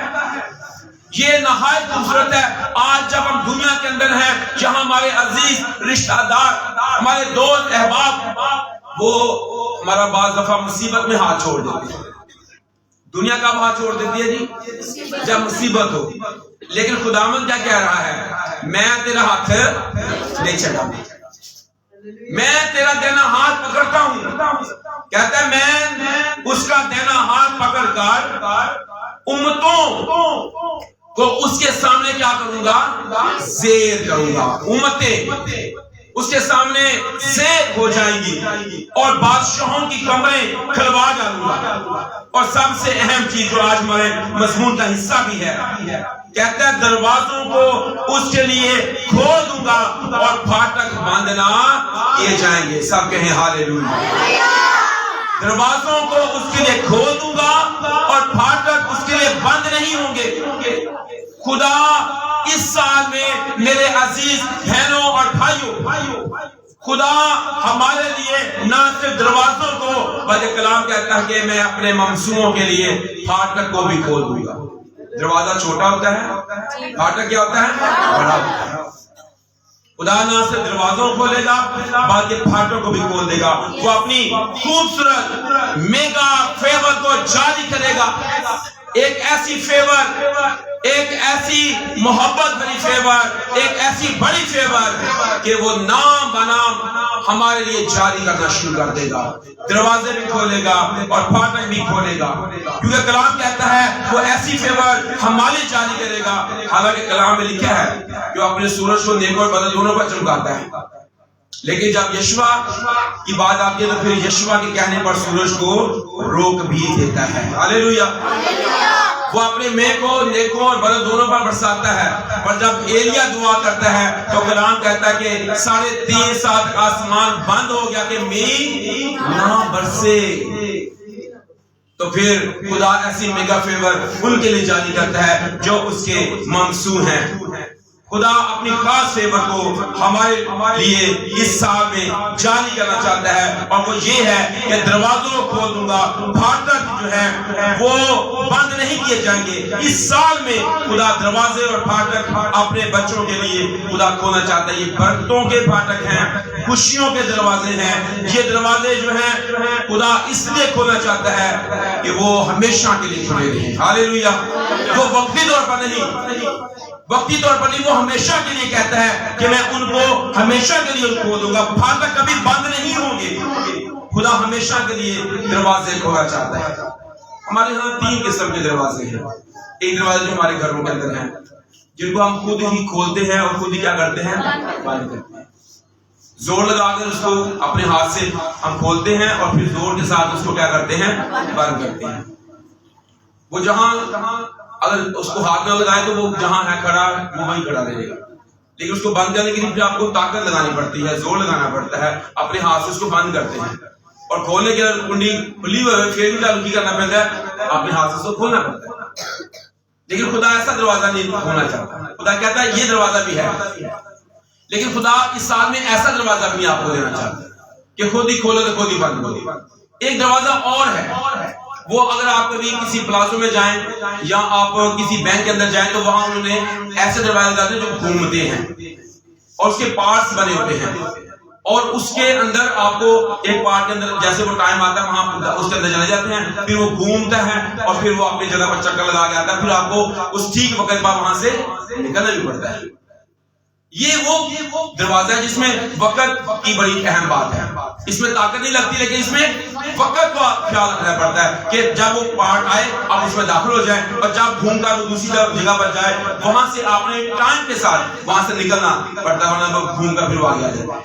یہ نہایت خوبصورت ہے. آج جب ہم دنیا کے اندر ہیں جہاں ہمارے عزیز رشتہ دار, ہمارے دوست احباب, وہ ہمارا بعض دفعہ مصیبت میں ہاتھ چھوڑ دیتے ہیں. دنیا کب ہاتھ چھوڑ دیتی ہے جی؟ جب مصیبت ہو. لیکن خداوند کیا کہہ رہا ہے, میں تیرا ہاتھ نہیں چھڑاؤں, میں تیرا دینا ہاتھ پکڑتا ہوں. کہتا ہے میں اس کا دینا ہاتھ پکڑ کر امتوں کو اس کے سامنے کیا کروں گا, زیر کروں گا. امتیں اس کے سامنے زیر ہو جائیں گی اور بادشاہوں کی کمریں کھلوا ڈالوں گا. اور سب سے اہم چیز جو آج ہمارے مضمون کا حصہ بھی ہے, کہتا ہے دروازوں کو اس کے لیے کھول دوں گا اور پھاٹک بند نہ کیے جائیں گے. سب کہیں ہاللیلویہ. دروازوں کو اس کے لیے کھول دوں گا اور پھاٹک اس کے لیے بند نہیں ہوں گے. خدا اس سال میں میرے عزیز بہنوں اور بھائیوں, خدا ہمارے لیے نہ صرف دروازوں کو بلکہ کلام کہتا ہے کہ میں اپنے ممسوحوں کے لیے پھاٹک کو بھی کھول دوں گا. دروازہ چھوٹا ہوتا ہے, پھاٹک کیا ہوتا ہے, بڑا ہوتا ہے. خدا نہ صرف دروازوں کھولے گا بلکہ پھاٹوں کو بھی کھول دے گا. وہ اپنی خوبصورت میگا فیور کو جاری کرے گا. ایک ایسی فیور, ایک ایسی محبت بھری فیور, ایک ایسی بڑی فیور کہ وہ نام بنام ہمارے لیے جاری کرنا شروع کر دے گا. دروازے بھی کھولے گا اور پھاٹک بھی کھولے گا, کیونکہ کلام کہتا ہے وہ ایسی فیور ہمارے جاری کرے گا. حالانکہ کلام میں لکھا ہے جو اپنے سورج کو نیک اور بد دونوں پر چمکاتا ہے. لیکن جب یشوع کی بات آتی ہے تو پھر یشوع کے کہنے پر سورج کو روک بھی دیتا ہے. ہاللیلویہ. وہ اپنے مے کو نیکوں اور بدوں دونوں پر برساتا ہے. پر جب ایلیا دعا کرتا ہے تو کلام کہتا ہے کہ 3.5 سال آسمان بند ہو گیا کہ می نہ برسے. تو پھر خدا ایسی میگا فیور ان کے لیے جاری کرتا ہے جو اس کے ممسوح ہیں. خدا اپنی خاص فیور کو ہمارے لیے اس سال میں جاری کرنا چاہتا ہے, اور وہ یہ ہے کہ دروازوں کو کھول دوں گا, پھاٹک جو ہے وہ بند نہیں کیے جائیں گے. اس سال میں خدا دروازے اور پھاٹک اپنے بچوں کے لیے خدا کھولنا چاہتا ہے. یہ برکتوں کے پھاٹک ہیں, خوشیوں کے دروازے ہیں. یہ دروازے جو ہیں خدا اس لیے کھولنا چاہتا ہے کہ وہ ہمیشہ کے لیے کھلے رہیں. ہاللیلویہ. وہ وقتی طور پر نہیں, وقتی طور پر نہیں, وہ ہمیشہ کے لیے کہتا ہے کہ میں ان کو ہمیشہ کے لیے کھول دوں گا. پھاٹک کبھی بند نہیں ہوں گے. خدا ہمیشہ کے لیے دروازے کھولا چاہتا ہے. ہمارے یہاں 3 قسم کے دروازے ہیں. ایک دروازے جو ہمارے گھروں کے اندر ہیں جن کو ہم خود ہی کھولتے ہیں اور خود ہی کیا کرتے ہیں؟ بند کرتے ہیں. زور لگا کر اس کو اپنے ہاتھ سے ہم کھولتے ہیں اور پھر زور کے ساتھ اس کو کیا کرتے ہیں؟ بند کرتے ہیں. وہ جہاں اگر اس کو ہاتھ میں لگائے تو وہ جہاں ہے کھڑا وہ وہیں کھڑا رہے گا، لیکن اس کو بند کرنے کے لیے پھر آپ کو طاقت لگانی پڑتی ہے، زور لگانا پڑتا ہے. اپنے ہاتھ سے اس کو بند کرتے ہیں اور کھولنے کے لیے کنڈی کھلی ہوئی پھر بھی چالو کرنا پڑتا ہے، اپنے ہاتھ سے اس کو کھولنا پڑتا ہے. لیکن خدا ایسا دروازہ نہیں کھولنا چاہتا. خدا کہتا ہے یہ دروازہ بھی ہے، لیکن خدا اس سال میں ایسا دروازہ بھی آپ کو دینا چاہتا ہے کہ خود ہی کھولو تو خود ہی بند کرو. ایک دروازہ اور ہے، وہ اگر آپ کبھی کسی پلازو میں جائیں یا آپ کسی بینک کے اندر جائیں تو وہاں انہوں نے ایسے دروازے ڈالتے ہیں جو گھومتے ہیں اور اس کے پارٹس بنے ہوتے ہیں، اور اس کے اندر آپ کو ایک پارٹ کے اندر جیسے وہ ٹائم آتا ہے وہاں اس کے اندر چلے جاتے ہیں، پھر وہ گھومتا ہے اور پھر وہ اپنی جگہ پر چکر لگا کے آتا ہے، پھر آپ کو اس ٹھیک وقت بعد وہاں سے نکلنا بھی پڑتا ہے. یہ وہ دروازہ ہے جس میں وقت کی بڑی اہم بات ہے. اس میں طاقت نہیں لگتی لیکن اس میں وقت کا خیال رکھنا پڑتا ہے کہ جب وہ پارٹ آئے آپ اس میں داخل ہو جائیں، اور جب گھوم کر وہ دوسری جگہ پر جائے وہاں سے آپ نے ٹائم کے ساتھ وہاں سے نکلنا پڑتا ہے، ورنہ وہ گھوم کر پھر وہ آگے آ جائے.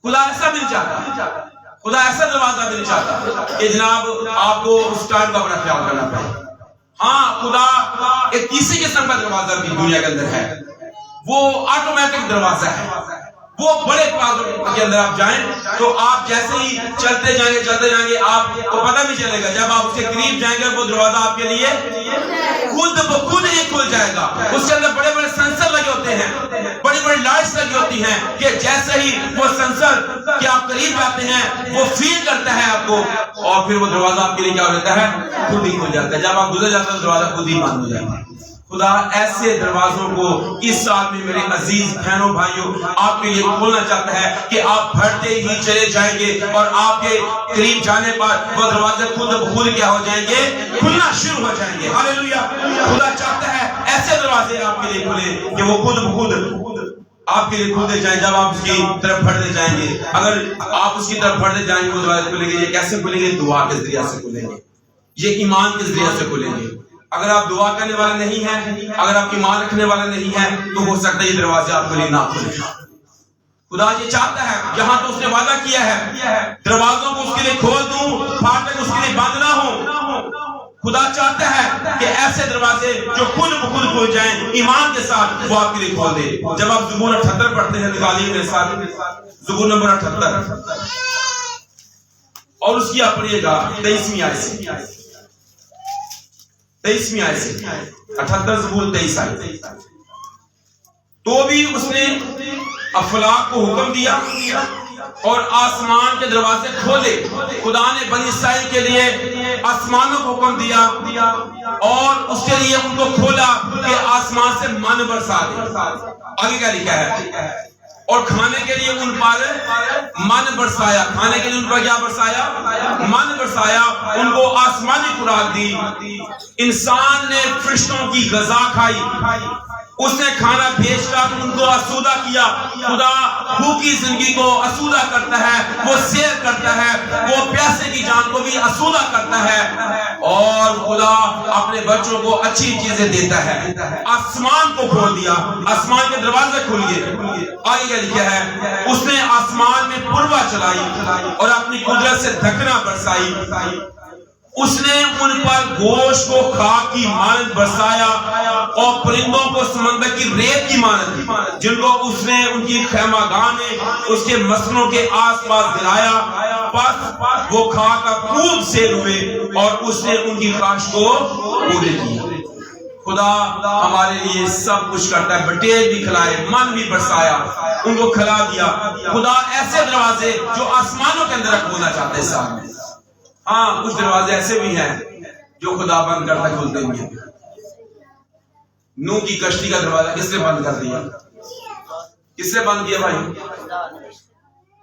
خدا ایسا بھی نہیں چاہتا، خدا ایسا دروازہ بھی نہیں چاہتا کہ جناب آپ کو اس ٹائم کا بڑا خیال کرنا پڑے. ہاں خدا ایک تیسری قسم کا دروازہ بھی دنیا کے اندر ہے، وہ آٹومیٹک دروازہ ہے. وہ بڑے پلازوں کے اندر آپ جائیں تو آپ جیسے ہی چلتے جائیں گے آپ کو پتہ بھی چلے گا، جب آپ اس کے قریب جائیں گے وہ دروازہ آپ کے لیے خود ہی کھل جائے گا. اس کے اندر بڑے بڑے سینسر لگے ہوتے ہیں، بڑی بڑی لائٹس لگی ہوتی ہیں کہ جیسے ہی وہ سینسر کہ آپ قریب جاتے ہیں وہ فیل کرتا ہے آپ کو، اور پھر وہ دروازہ آپ کے لیے کیا ہو جاتا ہے؟ خود ہی کھل جاتا ہے. جب آپ گزر جاتے ہیں دروازہ خود ہی بند ہو جاتا ہے. خدا ایسے دروازوں کو اس سال میں میرے عزیز بہنوں بھائیوں آپ کے لیے کھولنا چاہتا ہے کہ آپ بڑھتے ہی چلے جائیں گے اور آپ کے قریب جانے پر وہ دروازے خود بخود کیا ہو جائیں گے؟ کھلنا شروع ہو جائیں گے. ہاللیلویہ. خدا چاہتا ہے ایسے دروازے آپ کے لیے کھلیں کہ وہ خود بخود آپ کے لیے کھلتے جائیں جب آپ اس کی طرف بڑھتے جائیں گے. اگر آپ اس کی طرف بڑھتے جائیں گے وہ دروازے کھلیں گے. یہ کیسے کھلیں گے؟ دعا کے ذریعے سے کھلیں گے، یہ ایمان کے ذریعے سے کھلیں گے. اگر آپ دعا کرنے والے نہیں ہیں، اگر آپ ایمان رکھنے والے نہیں ہیں تو ہو سکتا ہے یہ دروازے آپ کے لیے نہ کھلے. خدا یہ چاہتا ہے، یہاں تو اس نے وعدہ کیا ہے دروازوں کو اس کے لیے کھول دوں، پھاٹک اس کے لیے بند نہ ہوں. خدا چاہتا ہے کہ ایسے دروازے جو خود بخود کھل جائیں ایمان کے ساتھ وہ آپ کے لیے کھول دے. جب آپ زبور 78 پڑھتے ہیں نکالیے میرے ساتھ زبور نمبر 78 اور اس کی آپ پڑھیے گا 23ویں آیت سے 23ویں آیت سے 78 زبور 23 آیت. تو بھی اس نے افلاک کو حکم دیا اور آسمان کے دروازے کھولے. خدا نے بنی اسرائیل کے لیے آسمانوں کو حکم دیا اور اس کے لیے ان کو کھولا کہ آسمان سے من برسا دے. آگے کیا لکھا ہے؟ اور کھانے کے لیے ان پر من برسایا. کھانے کے لیے ان پر کیا برسایا؟ من برسایا. ان کو آسمانی خوراک دی. انسان نے فرشتوں کی غذا کھائی. اس نے کھانا بھیج کر ان کو اسودہ کیا. خدا بھوکی زندگی کو اسودہ کرتا ہے، وہ سیر کرتا ہے، وہ پیاسے کی جان کو بھی اسودہ کرتا ہے، اور خدا اپنے بچوں کو اچھی چیزیں دیتا ہے. آسمان کو کھول دیا، آسمان کے دروازے کھل گئے. آگے کیا لکھا ہے؟ اس نے آسمان میں پروا چلائی اور اپنی قدرت سے دھکنا برسائی. اس نے ان پر گوشت کو خاک کی مانند برسایا اور پرندوں کو سمندر کی ریت کی مانند، جن کو اس نے ان کی خیمہ گاہ میں اس کے مسکنوں کے آس پاس گرایا. پس وہ کھا کر خوب سیر ہوئے اور اس نے ان کی خواہش کو پورے کیا. خدا ہمارے لیے سب کچھ کرتا ہے. بٹیر بھی کھلائے، من بھی برسایا، ان کو کھلا دیا. خدا ایسے دروازے جو آسمانوں کے اندر کھولنا چاہتے ہیں سامنے. ہاں کچھ دروازے ایسے بھی ہیں جو خدا بند کرتا کھولتے بھی ہیں. نوح کی کشتی کا دروازہ کس نے بند کر دیا؟ کس نے بند کیا بھائی؟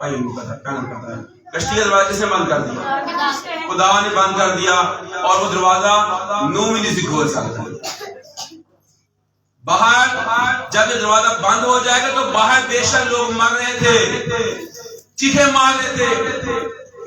بھائی پتا ہے کشتی کا دروازہ کس نے بند کر دیا؟ خدا نے بند کر دیا. اور وہ دروازہ نوح نہیں سے کھول سکتا. باہر جب یہ دروازہ بند ہو جائے گا تو باہر بے شک لوگ مر رہے تھے، چیخے مار رہے تھے،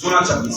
16-26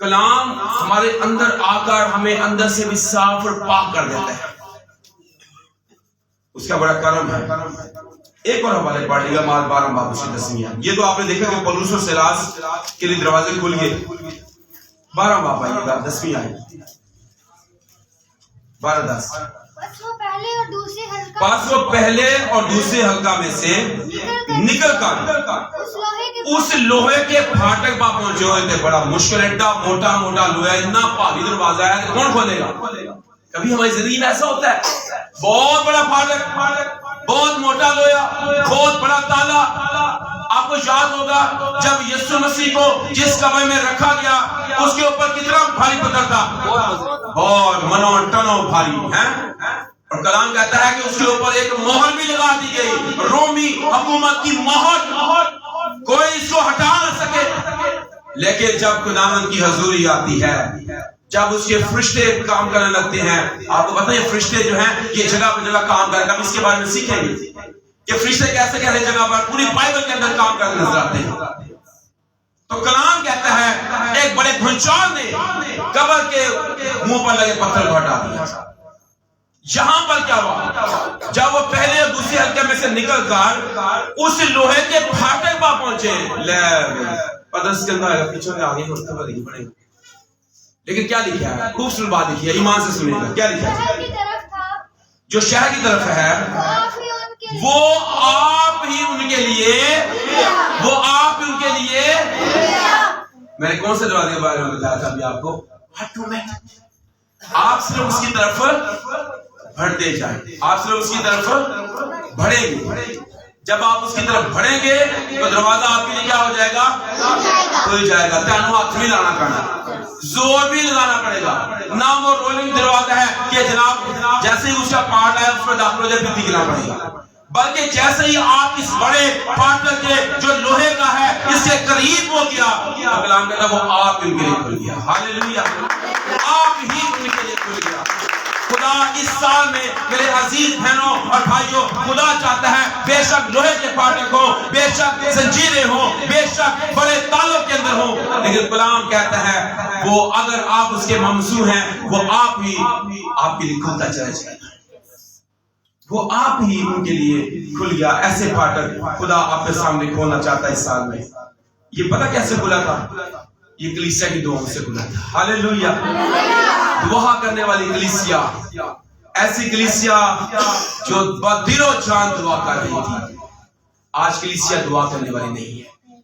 کلام ہمارے اندر آ کر ہمیں اندر سے بھی صاف اور پاک کر دیتا ہے. اس کا بڑا کرم ہے. ایک اور حوالے پڑھ لیے گا مال 12 باب اس کی 10ویں آیت. یہ تو آپ نے دیکھا کہ پولس اور سیلاس کے لیے دروازے کھل گئے. 12 باب آئیے گا 10ویں آیت 12:10. بس وہ پہلے اور دوسرے حلقہ پس وہ پہلے اور دوسرے حلقہ میں سے نکل کر اس لوہے کے پھاٹک پر پہنچے ہوئے تھے. بڑا مشکل ایڈا موٹا موٹا لوہا, اتنا بھاری دروازہ ہے کہ کون کھولے گا؟ کبھی ہماری زندگی میں ایسا ہوتا ہے, بہت بڑا پھاٹک, بہت موٹا لوہا, بہت بڑا تالا. آپ کو یاد ہوگا جب یسوع مسیح کو جس کمرے میں رکھا گیا اس کے اوپر کتنا بھاری پتھر تھا, بہت منو ٹنو بھاری ہے. اور کلام کہتا ہے کہ اس کے اوپر ایک مہر بھی لگا دی گئی, رومی حکومت کی مہر, کوئی اس کو ہٹا نہ سکے. لیکن جب خداوند کی حضوری آتی ہے, جب اس کے فرشتے کام کرنے لگتے ہیں, آپ کو پتہ ہے یہ فرشتے جو ہیں یہ جگہ پہ جگہ کام کریں, ہم اس کے بارے میں سیکھیں گے کہ فرشتے کیسے کیسے جگہ پر پوری بائبل کے اندر کام کرنے نظر آتے ہیں. تو کلام کہتا ہے ایک بڑے بھنچال نے قبر کے منہ پر لگے پتھر کو ہٹا دیا. یہاں پر کیا ہوا, جب وہ پہلے اور دوسرے حلقے میں سے نکل کر اس لوہے کے پھاٹک پر پہنچے, پترس کے اندر آئے پیچھے آگے نہیں پڑے گا. لیکن کیا لکھا ہے, خوبصورت بات لکھی ہے, ایمان سے سنیے گا. کیا لکھا ہے؟ جو شہر کی طرف ہے وہ آپ ہی ان کے لیے, وہ آپ ہی ان کے لیے. میں نے کون سے دروازے کے بارے میں بتایا تھا ابھی آپ کو؟ آپ صرف اس کی طرف بڑھتے جائیں, آپ صرف اس کی طرف بڑھیں گے. جب آپ اس کی طرف بڑھیں گے تو دروازہ آپ کے لیے کیا ہو جائے گا؟ کھل جائے گا. تینوں ہاتھ بھی لانا پڑنا, زور بھی لگانا پڑے گا. نہ وہ رولنگ دروازہ ہے کہ جناب جیسے ہی اس کا پارٹ آیا اس میں داخل ہو جائے پھر نکلنا پڑے گا, بلکہ جیسے ہی آپ اس بڑے پارٹنر کے جو لوہے کا ہے اس کے قریب ہو گیا, کلام کہتا ہے وہ آپ ان کے لیے کھل گیا. ہاللیلویہ, آپ ہی ان کے لیے کھل گیا. خدا اس سال میں میرے عزیز بہنوں اور بھائیوں, خدا چاہتا ہے بے شک لوہے کے پھاٹک ہو, بے شک زنجیریں ہوں, بے شک بڑے تالوں کے اندر ہوں, لیکن کلام کہتا ہے وہ اگر آپ اس کے ممسوح ہیں وہ آپ ہی آپ کے لیے کھلتا چلا جائے گا. وہ آپ ہی ان کے لیے کھل گیا. ایسے پھاٹک خدا آپ کے سامنے کھولنا چاہتا ہے اس سال میں. یہ پتہ کیسے کھلا تھا؟ یہ کلیسیا کی دعاؤں سے کھلا تھا. ہاللیلویہ, دعا کرنے والی کلیسیا, ایسی کلیسیا جو دل و جان دعا کر رہی تھی. آج کلیسیا دعا کرنے والی نہیں ہے,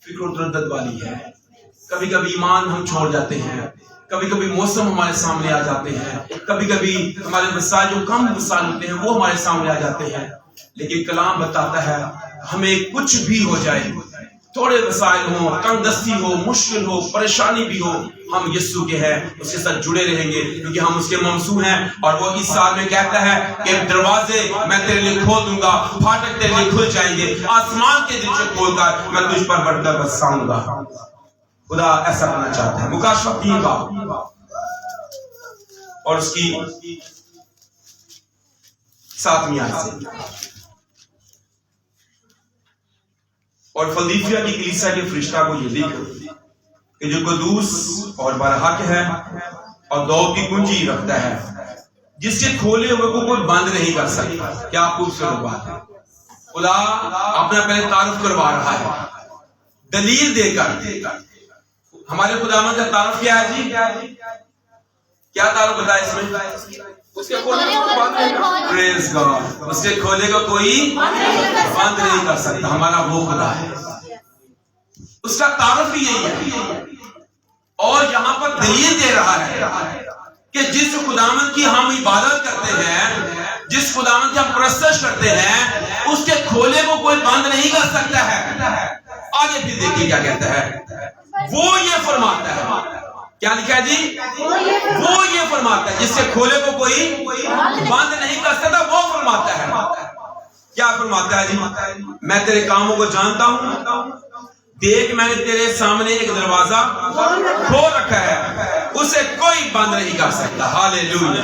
فکر و تردد والی ہے. کبھی کبھی ایمان ہم چھوڑ جاتے ہیں, کبھی کبھی موسم ہمارے سامنے آ جاتے ہیں, کبھی کبھی ہمارے مسائل جو کم مسائل ہوتے ہیں وہ ہمارے سامنے آ جاتے ہیں. لیکن کلام بتاتا ہے ہمیں کچھ بھی ہو جائے, تھوڑے وسائل ہوں, تنگ دستی ہو, مشکل ہو, پریشانی بھی ہو, ہم یسوع کے ہیں, اس کے ساتھ جڑے رہیں گے کیونکہ ہم اس کے ممسوح ہیں. اور وہ اس سال میں کہتا ہے کہ دروازے میں تیرے لیے کھول دوں گا, پھاٹک تیرے لیے کھل جائیں گے, آسمان کے دل سے کھول کر میں تجھ پر بڑھ کر برساؤں گا. خدا ایسا کرنا چاہتا ہے. مکاشفہ 3 باب اور اس کی 7ویں آیت سے. اور فلدیفیا کی کلیسیا کے فرشتہ کو یہ لکھو کہ جو قدوس اور برحق ہے اور دعوت کی کنجی رکھتا ہے, جس کے کھولے ہوئے کو کوئی بند نہیں کر سکتا. کیا خوبصورت بات ہے. خدا اپنا پہلے تعارف کروا رہا ہے دلیل دے کر. ہمارے خداوند کا تعارف کیا ہے جی؟ کیا تعارف بتایا اس میں؟ اس کے کھولے کو بند نہیں کر, پریز گاڈ, اس کے کھولے کو کوئی بند نہیں کر سکتا. ہمارا وہ خدا ہے, اس کا تعارف ہی یہی ہے. اور یہاں پر دلیل دے رہا ہے کہ جس خداوند کی ہم عبادت کرتے ہیں, جس خداوند کی ہم پرستش کرتے ہیں, اس کے کھولے کو کوئی بند نہیں کر سکتا ہے. آگے بھی دیکھیے کیا کہتا ہے. وہ یہ فرماتا ہے, کیا لکھا ہے جی؟ وہ یہ فرماتا ہے جس سے کھولے کو کوئی بند نہیں کر سکتا. وہ فرماتا ہے, کیا فرماتا ہے جی؟ میں تیرے کاموں کو جانتا ہوں, دیکھ میں نے تیرے سامنے ایک دروازہ کھول رکھا ہے, اسے کوئی بند نہیں کر سکتا. ہاللیلویہ.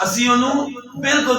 ਅਸੀਂ ਉਹਨੂੰ ਬਿਲਕੁਲ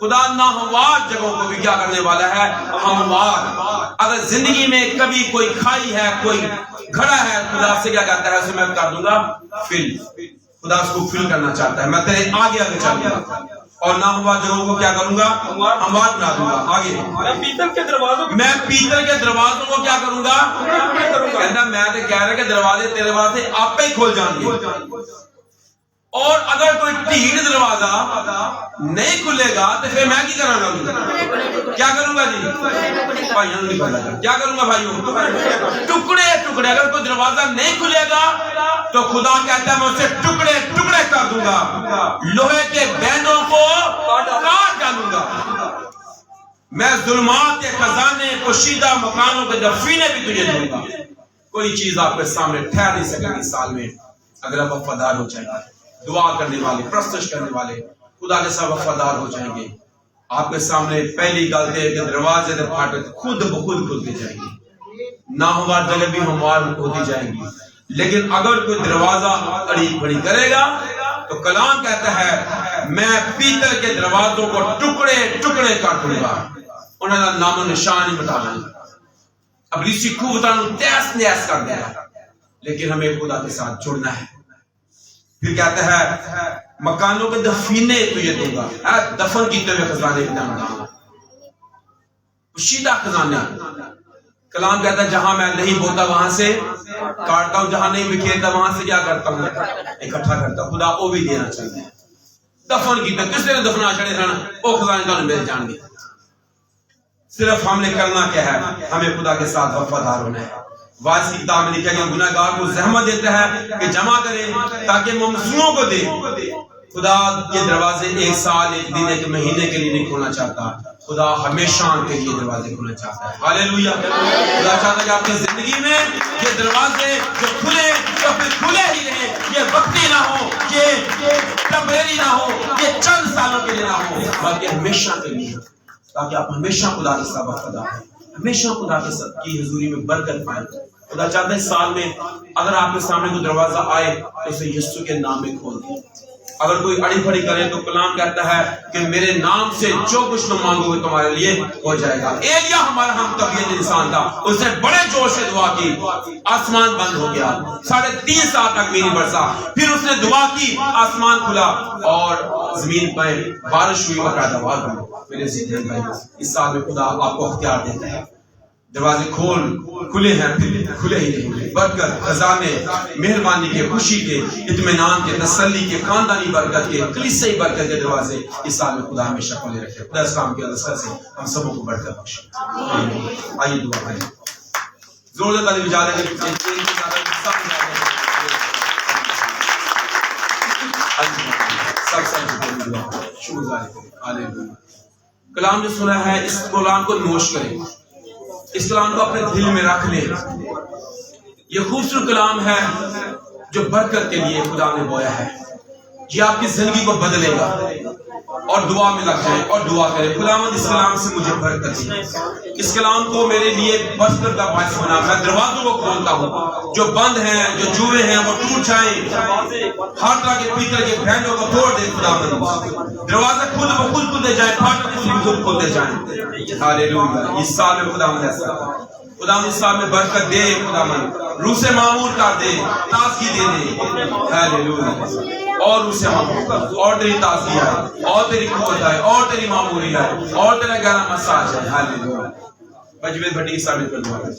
خدا ناہموار جگہوں کو بھی کیا کرنے والا ہے؟ ہموار. اگر زندگی میں کبھی کوئی کھائی ہے، کوئی گھڑا ہے، خدا سے کیا کہتا ہے؟ اسے میں کر دوں گا فل. خدا اس کو فل کرنا چاہتا ہے. میں تیرے آگے آگے چلوں گا اور ناہموار جگہوں کو کیا کروں گا؟ ہموار بنا دوں گا. آگے میں پیتل کے دروازوں میں پیتل کے دروازوں کو کیا کروں گا؟ کہنا میں تو کہہ رہا کہ دروازے تیرے واسطے آپ ہی کھول جائیں گے. اور اگر کوئی ٹھیک دروازہ نہیں کھلے گا تو پھر میں کیا کروں گا؟ کیا کروں گا جی؟ بھائیوں نے کیا کروں گا؟ بھائیوں ٹکڑے ٹکڑے. اگر کوئی دروازہ نہیں کھلے گا تو خدا کہتا ہے میں اسے ٹکڑے ٹکڑے کر دوں گا، لوہے کے بینوں کو کاٹ ڈالوں گا. میں ظلمات کے خزانے پوشیدہ مکانوں کے دفینے بھی تجھے دوں گا. کوئی چیز آپ کے سامنے ٹھہر نہیں سکے گی سال میں اگر آپ وفادار ہو جائیں گے. دعا کرنے والے، پرستش کرنے والے خدا کے ساتھ وفادار ہو جائیں گے. آپ کے سامنے پہلی غلطی ہے کہ دروازے سے پھاٹک خود بخود کھلتے جائیں گے. ناہموار جگہ بھی ہموار ہوتی جائیں گی. لیکن اگر کوئی دروازہ اڑی پھڑی کرے گا تو کلام کہتا ہے میں پیتل کے دروازوں کو ٹکڑے ٹکڑے کر دوں گا، انہوں نے نام و نشان ہی مٹا دیں گا. ابلیسی قوتوں تیس نیس کر دے گا. لیکن ہمیں خدا کے ساتھ جڑنا ہے. پھر کہتا ہے مکانوں کے دفینے تجھے دوں گا، دفن کیتے ہوئے خزانے بھی دوں گا، پوشیدہ خزانے. کلام کہتا ہے جہاں میں نہیں بوتا وہاں سے کاٹتا ہوں، جہاں نہیں بکھیرتا وہاں سے کیا کرتا ہوں؟ اکٹھا کرتا ہوں. خدا وہ بھی دینا چاہتا ہے. دفن کیتے کس نے دفنا چڑھے سن وہ خزانے تو مل جان گے. صرف ہم نے کرنا کیا ہے؟ ہمیں خدا کے ساتھ وفادار ہونا ہے. وارث کی کتاب میں لکھا گیا گناہ گار کو زحمت دیتا ہے کہ جمع کرے تاکہ ممسوحوں کو دے. خدا کے دروازے ایک سال، ایک دن، ایک مہینے کے لیے نہیں کھولنا چاہتا. خدا ہمیشہ کے لیے دروازے کھولنا چاہتا ہے. ہاللیلویا. خدا چاہتا ہے کہ آپ کی زندگی میں یہ دروازے جو کھلے تو پھر کھلے ہی رہے. یہ وقتی نہ ہو، یہ ٹیمپریری نہ ہو، یہ چند سالوں کے لیے نہ ہو، بلکہ ہمیشہ کے لیے، تاکہ آپ ہمیشہ خدا کے ساتھ وفادار ہیں، ہمیشہ خدا کے ساتھ کی حضوری میں برکت پائیں. خدا چاہتا ہے سال میں اگر آپ کے سامنے کوئی دروازہ آئے تو اسے یسوع کے نام میں کھول دیں. اگر کوئی اڑی پھڑی کرے تو کلام کہتا ہے کہ میرے نام سے جو کچھ تم مانگو گے تمہارے لیے ہو جائے گا. ایلیا ہمارا ہم طبیعت انسان تھا، اس نے بڑے جوش سے دعا کی، آسمان بند ہو گیا، 3.5 سال تک بھی نہیں برسا. پھر اس نے دعا کی، آسمان کھلا اور زمین پہ بارش ہوئی اور پیداوار ہوئی. میرے ذہن میں اس سال میں خدا آپ کو اختیار دیتا ہے. دروازے کھلے ہیں، پھر کھلے ہی رہیں گے. برکت، خزانے، مہربانی کے، خوشی کے، اطمینان کے، تسلی کے، خاندانی برکت کے، کلیسائی برکت کے دروازے اس سال میں خدا ہمیشہ کھلے رکھے. خدا اسلام کے اثر سے ہم سب کو برکت بخشے. آئیے دعا کریں. زور سے تعلیم اجازت ہے. کلام جو سنا ہے اس کلام کو نوش کریں، اس کلام کو اپنے دل میں رکھ لیں. یہ خوبصورت کلام ہے جو برکت کے لیے خدا نے بویا ہے. یہ آپ کی زندگی کو بدلے گا. اور دعا میں لگ جائیں اور دعا کریں خداوند اس کلام سے مجھے برکت دے. اس کلام کو میرے لیے برکت کا باعث بنا. میں دروازوں کو کھولتا ہوں، جو بند ہیں، جو جوئے ہیں وہ ٹوٹ جائیں. ہر طرح کے پیتل کے بھینڈوں کو توڑ دے خداوند. دروازے خود بخود کھلتے جائیں، پھاٹک خود بخود کھلتے جائیں. ہاللیلویا. اس سال میں خداوند ایسا خداوند اس سال میں برکت دے. خداوند روح سے معمور کر دے، تازگی دے دے. ہاللیلویا. اور روح سے معمور اور تیری تازگی ہے، اور تیری قوت ہے، اور تیری معموری ہے، اور تیرا گہرا مساج ہے. ہاللیلویا. بجوید بھٹی کی ثابت کر دعا کریں.